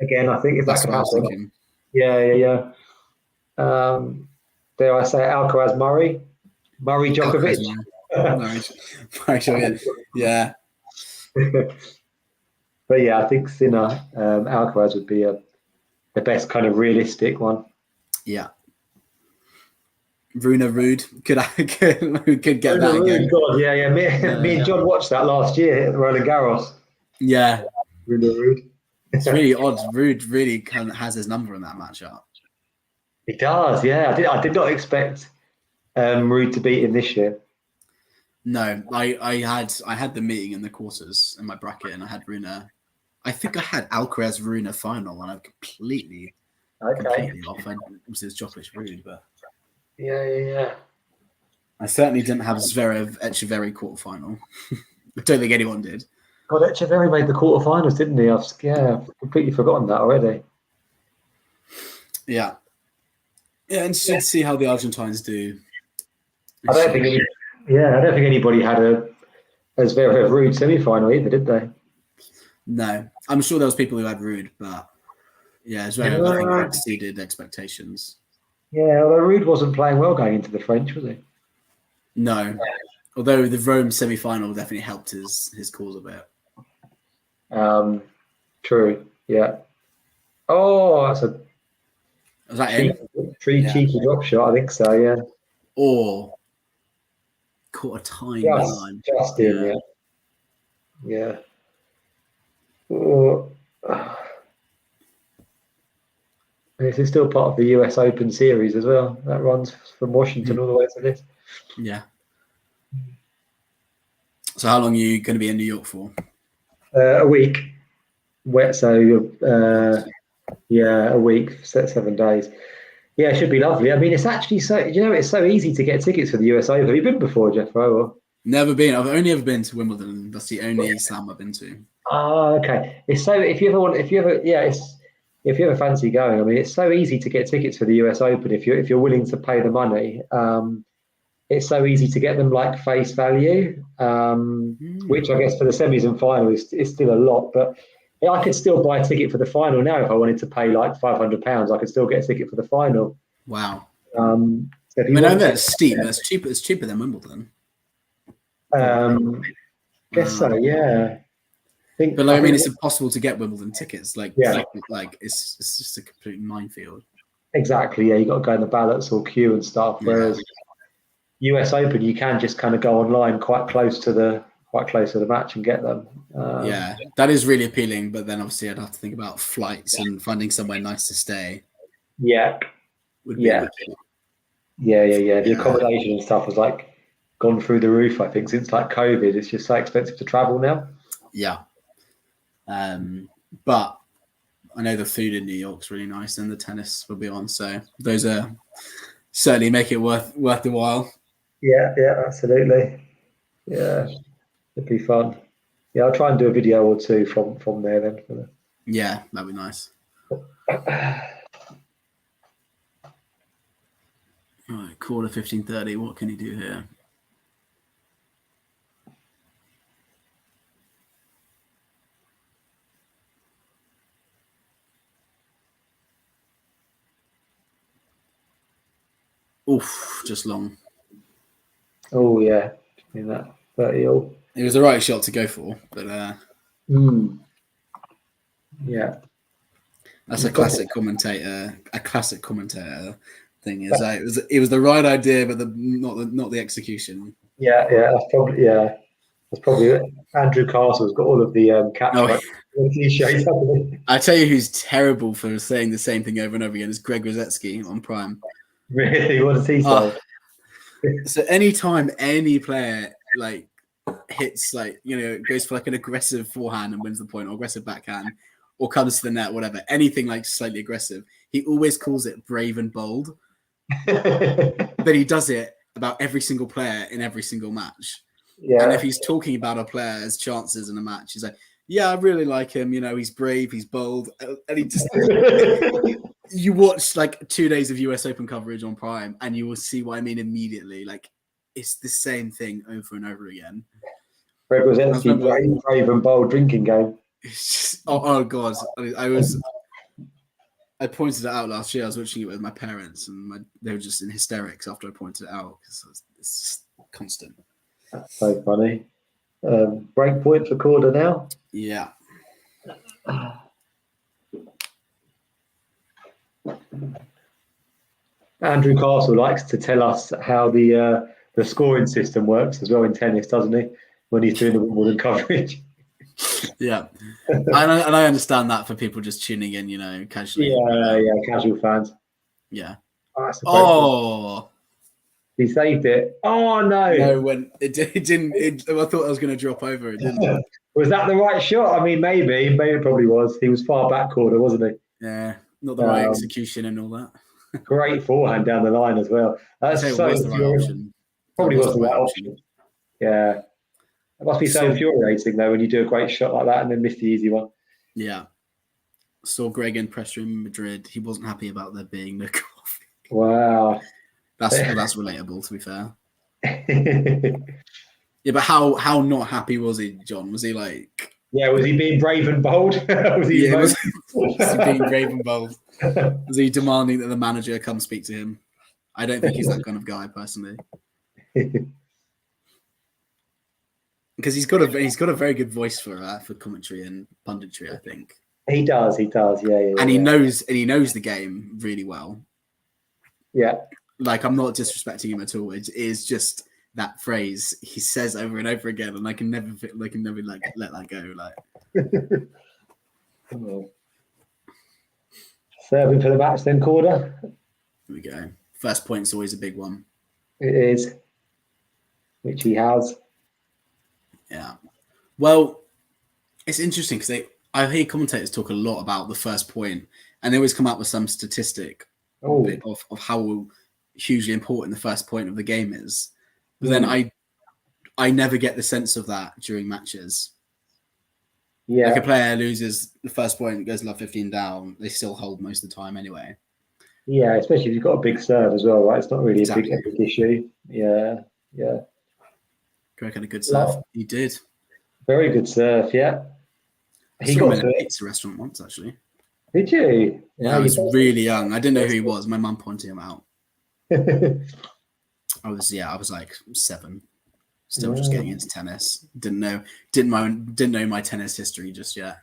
Again, I think if That's that could what I was happen. thinking. Yeah. Dare I say Alcaraz Murray Djokovic? Murray, yeah. But yeah, I think Sinner Alcaraz would be the best kind of realistic one. Yeah. Runa Rude could get that again. God, yeah. Me and John watched that last year at Roland Garros. Yeah. Runa Rude. It's really odd. Rude really kind of has his number in that matchup. He does, yeah. I did not expect Rude to beat him this year. No, I had the meeting in the quarters in my bracket, and I had Runa. I think I had Alcaraz Runa final, and I'm completely off. It was his Djokovic Rude, but yeah. I certainly didn't have Zverev Echeverry quarterfinal. I don't think anyone did. God, Echeverry made the quarterfinals, didn't he? I've completely forgotten that already. Yeah, interesting to see how the Argentines do. I don't think anybody had a Zverev Rude semi-final either, did they? No, I'm sure there was people who had Rude, but yeah, Zverev I think exceeded expectations. Yeah, although Rude wasn't playing well going into the French, was he? No, although the Rome semi-final definitely helped his cause a bit. True. Yeah. Oh, that's a cheeky drop shot. I think so. Yeah. Or caught a tiny line. Just in. Yeah. Oh. This is still part of the US Open series as well. That runs from Washington all the way to this. Yeah. So how long are you going to be in New York for? A week. So a week, 7 days. Yeah, it should be lovely. I mean, it's actually it's so easy to get tickets for the US Open. Have you been before, Jeff? Never been. I've only ever been to Wimbledon. That's the only slam I've been to. Oh, okay. It's so if you ever fancy going, I mean, it's so easy to get tickets for the US Open if you're willing to pay the money. It's so easy to get them like face value, which I guess for the semis and final is still a lot. But I could still buy a ticket for the final now if I wanted to pay like £500. I could still get a ticket for the final. Wow. So I mean, I know that's steep. That's cheaper. It's cheaper than Wimbledon. Guess so. Yeah. I mean, it's impossible to get Wimbledon tickets. It's just a complete minefield. Exactly. Yeah, you got to go in the ballots or queue and stuff. Whereas US Open, you can just kind of go online quite close to the match and get them. Yeah, that is really appealing. But then obviously, I'd have to think about flights and finding somewhere nice to stay. Yeah. The accommodation and stuff has like gone through the roof. I think since like COVID, it's just so expensive to travel now. Yeah. But I know the food in New York's really nice, and the tennis will be on. So those are certainly make it worth the while. Yeah, absolutely. Yeah, it'd be fun. Yeah, I'll try and do a video or two from there then. Yeah, that'd be nice. Right, quarter 15:30. What can you do here? Oof, just long. Oh yeah, in that 30 all. It was the right shot to go for, but yeah. That's a classic commentator thing. It was the right idea, but not the execution. Yeah, that's probably Andrew Castle's got all of the catch. I tell you, who's terrible for saying the same thing over and over again is Greg Rosetsky on Prime. Really, what does he say? So anytime any player hits goes for like an aggressive forehand and wins the point, or aggressive backhand, or comes to the net, whatever, anything like slightly aggressive, he always calls it brave and bold. But he does it about every single player in every single match. Yeah. And if he's talking about a player's chances in a match, he's like, yeah, I really like him. You know, he's brave, he's bold. And he just, you watch like 2 days of US Open coverage on Prime and you will see what I mean immediately. Like, it's the same thing over and over again. Brzezinski, brave and bold drinking game. It's just, oh God. I pointed it out last year. I was watching it with my parents and they were just in hysterics after I pointed it out because it's just constant. That's so funny. Break point for Korda now. Yeah. Andrew Castle likes to tell us how the scoring system works as well in tennis, doesn't he? When he's doing the Wimbledon coverage. Yeah, and I understand that for people just tuning in, you know, casually. Yeah, casual fans. Yeah. Oh, he saved it. Oh no! No, when it didn't. I thought I was going to drop over. It didn't. Was that the right shot? I mean, maybe it probably was. He was far back corner, wasn't he? Yeah, not the right execution and all that. Great forehand down the line as well. That's so was the right option. Probably was the right option. Yeah. It must be so infuriating though when you do a great shot like that and then miss the easy one. Yeah. Saw Greg in press room in Madrid. He wasn't happy about there being no coffee. Wow. That's relatable, to be fair. Yeah, but how not happy was he, John? Was he like? Yeah, was he being brave and bold? Was he being brave and bold? Was he demanding that the manager come speak to him? I don't think he's that kind of guy, personally. Because he's got a very good voice for commentary and punditry, I think. He does, yeah. And he knows the game really well. Yeah. Like, I'm not disrespecting him at all. It is just that phrase he says over and over again, and I can never like let that go. Like, serving for the match, then Korda. Here we go. First point's always a big one. It is, which he has. Yeah. Well, it's interesting because I hear commentators talk a lot about the first point, and they always come up with some statistic of how hugely important the first point of the game is. But then I never get the sense of that during matches. Yeah. Like a player loses the first point, goes love 15 down, they still hold most of the time anyway. Yeah, especially if you've got a big serve as well, right? It's not really a big issue. Yeah. Greg had a good serve. He did. Very good serve, yeah. He got to a pizza restaurant once, actually. Did you? Yeah, I was really young. I didn't know who he was. My mum pointed him out. I was like 7. Still just getting into tennis. Didn't know my tennis history just yet.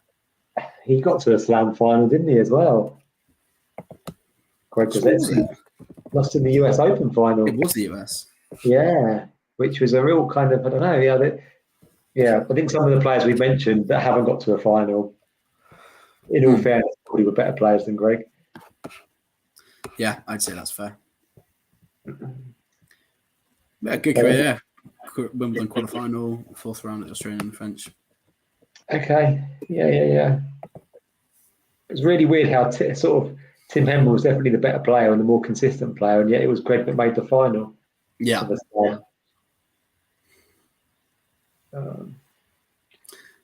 He got to a slam final, didn't he, as well? Greg lost in the US Open final. It was the US. Yeah, which was a real kind of, I don't know, I think some of the players we mentioned that haven't got to a final, in all fairness, probably were better players than Greg. Yeah, I'd say that's fair. Yeah, good career. Wimbledon quarterfinal, 4th round at Australian and French. Okay, yeah. It's really weird how Tim Henman was definitely the better player and the more consistent player, and yet it was Greg that made the final. Yeah.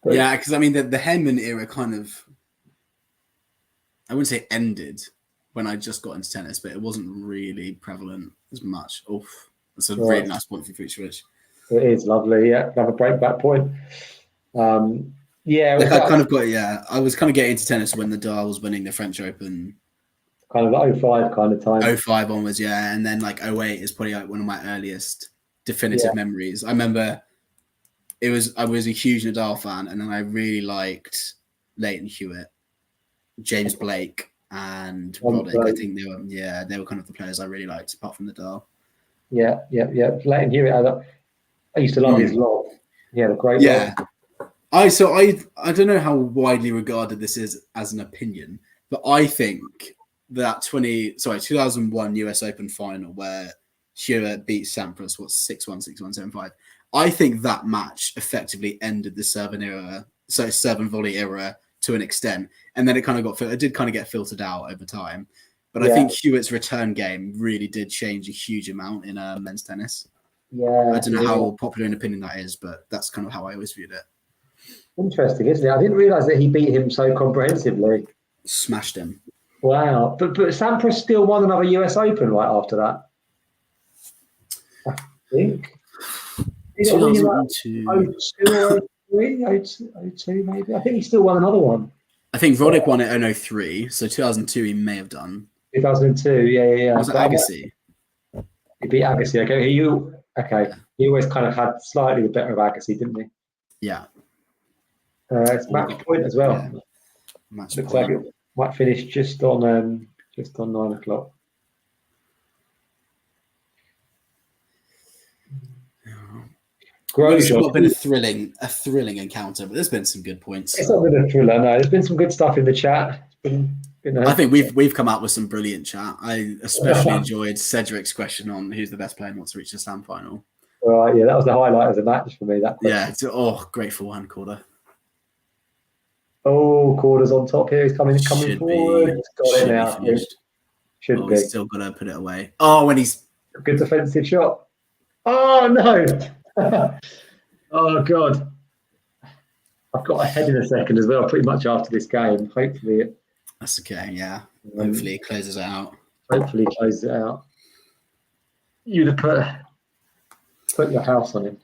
Yeah, because I mean the Henman era kind of, I wouldn't say ended when I just got into tennis, but it wasn't really prevalent as much. Oof, that's a really nice point for Fucsovics. It is lovely, yeah. Another breakback point. Yeah, I was kind of getting into tennis when Nadal was winning the French Open. Kind of 05 kind of time. 05 onwards, yeah, and then like 08 is probably like one of my earliest definitive memories. I remember I was a huge Nadal fan, and then I really liked Leighton Hewitt, James Blake, and Roddick. I think they were kind of the players I really liked, apart from Nadal. Yeah. Leighton Hewitt, I used to love his lob. Yeah, the great lob. I don't know how widely regarded this is as an opinion, but I think that 2001 US Open final where Hewitt beat Sampras 6-1, 6-1, 7-5. I think that match effectively ended the serve and volley era to an extent, and then it did kind of get filtered out over time. But I think Hewitt's return game really did change a huge amount in men's tennis. Yeah. I don't know how popular an opinion that is, but that's kind of how I always viewed it. Interesting, isn't it? I didn't realise that he beat him so comprehensively. Smashed him. Wow. But Sampras still won another US Open right after that. I think. 2002. 02 maybe. I think he still won another one. I think Roddick won it in 03, so 2002 he may have done. 2002, yeah. Was it Agassi? He beat Agassi. Okay. He always kind of had slightly the better of Agassi, didn't he? Yeah. It's match point as well. Yeah. Match Looks point. like it might finish just on 9 o'clock. It's not been a thrilling encounter, but there's been some good points. It's not been a thriller, no. There's been some good stuff in the chat. I think we've come out with some brilliant chat. I especially enjoyed Cedric's question on who's the best player not to reach the Slam final. Right, yeah, that was the highlight of the match for me. That question. Yeah, grateful one, Korda. Oh, Korda's on top here. He's coming forward. Got it now. Should be. He's still got to put it away. Oh, when he's good defensive shot. Oh no! Oh god! I've got ahead in a second as well. Pretty much after this game. Hopefully, that's okay. Yeah. Hopefully, it closes it out. Hopefully, it closes it out. You'd have put your house on him.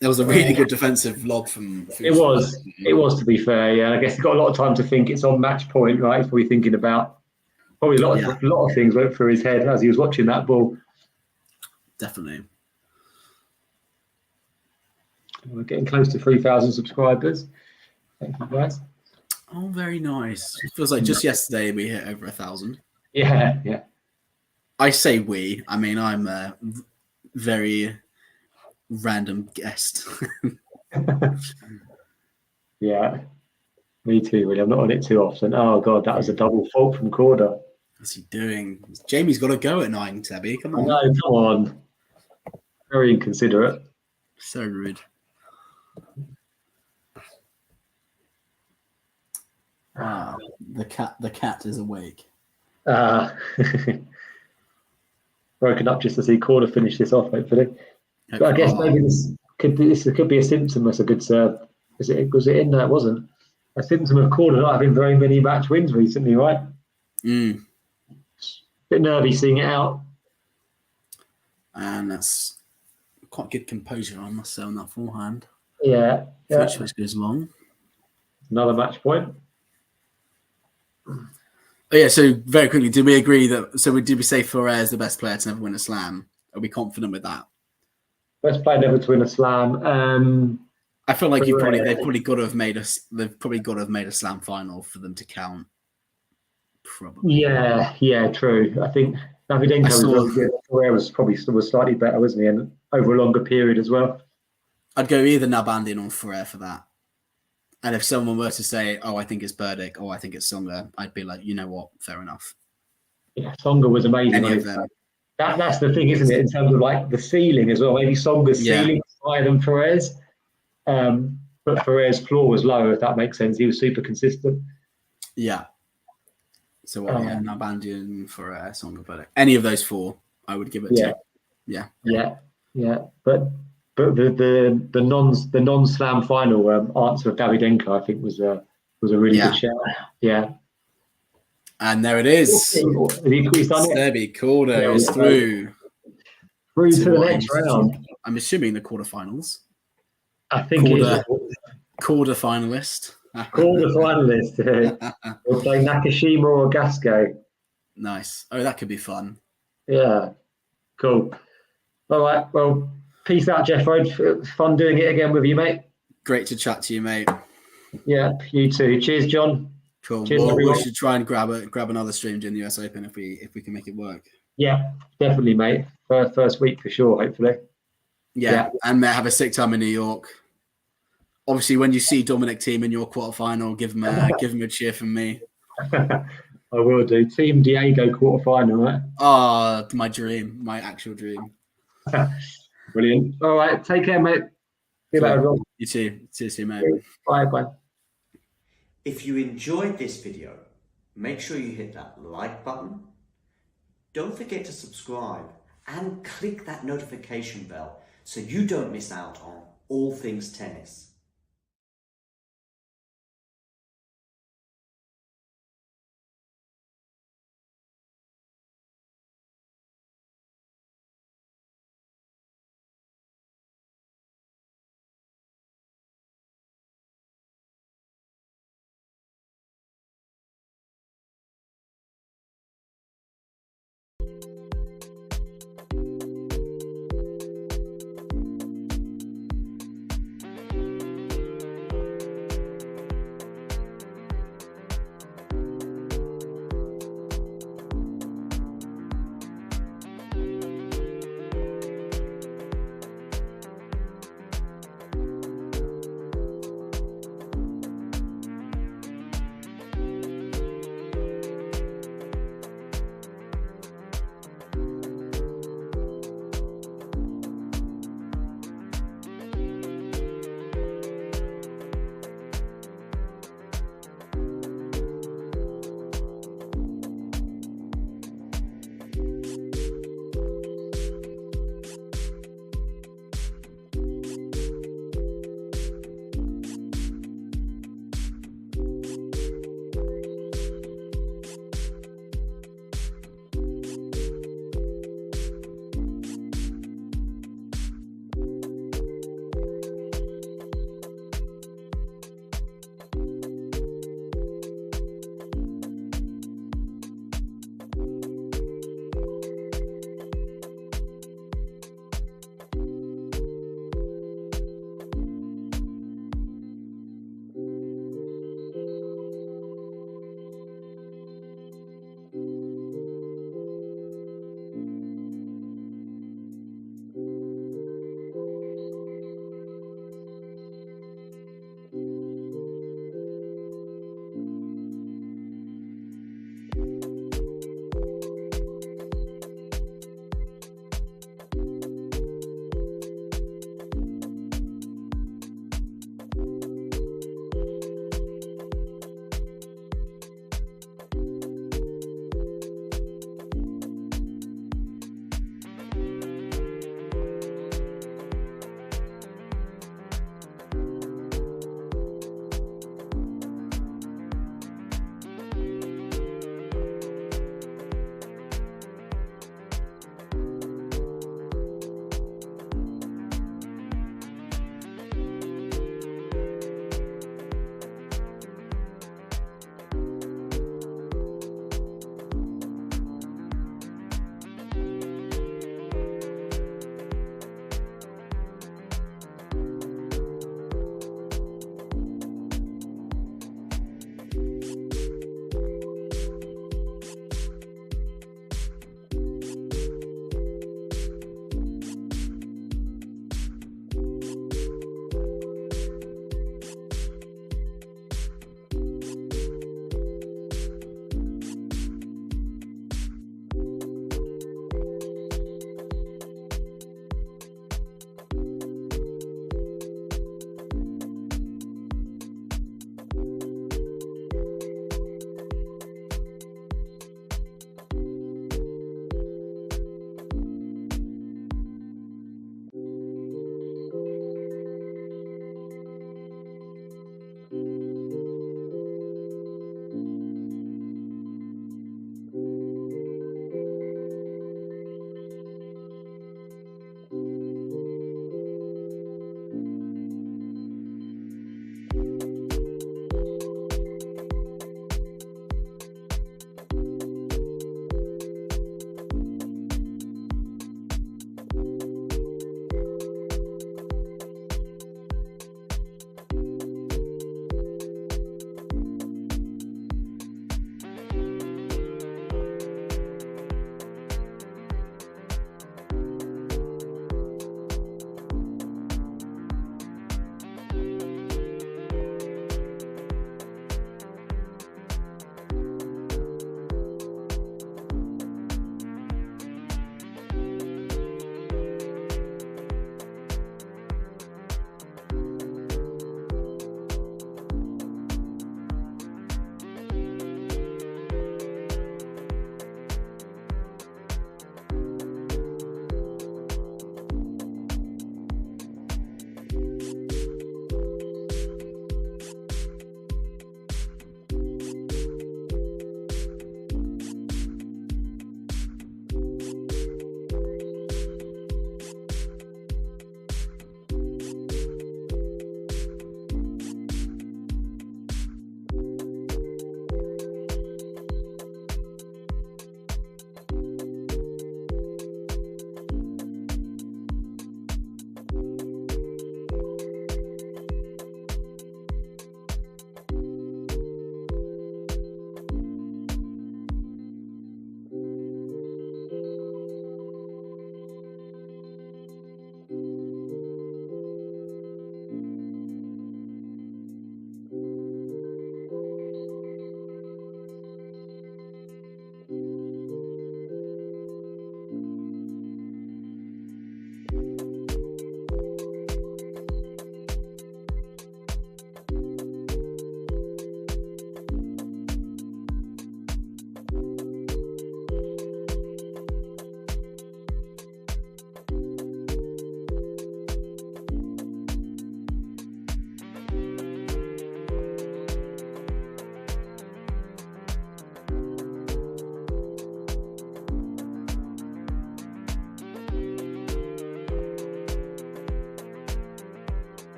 There was a really good defensive lob from It was, to be fair, yeah. I guess he's got a lot of time to think. It's on match point, right? He's probably thinking about a lot of things went through his head as he was watching that ball. Definitely. We're getting close to 3,000 subscribers. Thank you, guys. Oh, very nice. It feels like just yesterday we hit over 1,000. Yeah. I say we. I mean, I'm a very random guest. Yeah, me too, really. I'm not on it too often. Oh, God, that was a double fault from Korda. What's he doing? Jamie's got to go at 9, Sebi. Come on. No, come on. Very inconsiderate. So rude. The cat is awake. Broken up just to see Korda finish this off, hopefully. But I guess maybe this could be a symptom. That's a good serve. Was it in there? It wasn't. A symptom of Korda not having very many match wins recently, right? Bit nervy seeing it out. And that's quite good composure, I must say, on that forehand. Yeah. Fucsovics goes long. Another match point. Oh, yeah, so very quickly, did we agree that? So did we say Ferrer is the best player to never win a slam? Are we confident with that? Best player never to win a slam. I feel like they've probably got to have made a slam final for them to count. Probably. Yeah, true. I think Davidenko was slightly better, wasn't he? And over a longer period as well. I'd go either Nalbandian or Ferrer for that. And if someone were to say, "Oh, I think it's Burdick," or "I think it's Songa," I'd be like, "You know what? Fair enough." Yeah, Songa was amazing. Any of them. That's the thing, isn't it? In terms of like the ceiling as well. Maybe Songa's ceiling was higher than Ferrer's, but Ferrer's floor was lower. If that makes sense, he was super consistent. Yeah. So Nalbandian, Ferrer, Songa, Burdick. Any of those four, I would give it to. Yeah. But the non-slam final answer of Davidenko, I think, was a really good shout. Yeah. And there it is. Sebi Korda is through to the next round. I'm assuming the quarterfinals. I think Korda finalist. Korda finalist. We'll play Nakashima or Gasquet. Nice. Oh, that could be fun. Yeah. Cool. All right. Well, peace out, Jeffro. Fun doing it again with you, mate. Great to chat to you, mate. Yeah, you too. Cheers, John. Cool. Cheers, we should try and grab another stream during the US Open if we can make it work. Yeah, definitely, mate. First week for sure, hopefully. Yeah. And have a sick time in New York. Obviously, when you see Dominic Thiem in your quarterfinal, give him a cheer from me. I will do. Team Diego quarterfinal, right? Oh, my dream, my actual dream. Brilliant. All right, take care, mate. See you later, everyone. You too. See you soon, mate. Bye. If you enjoyed this video, make sure you hit that like button. Don't forget to subscribe and click that notification bell so you don't miss out on all things tennis.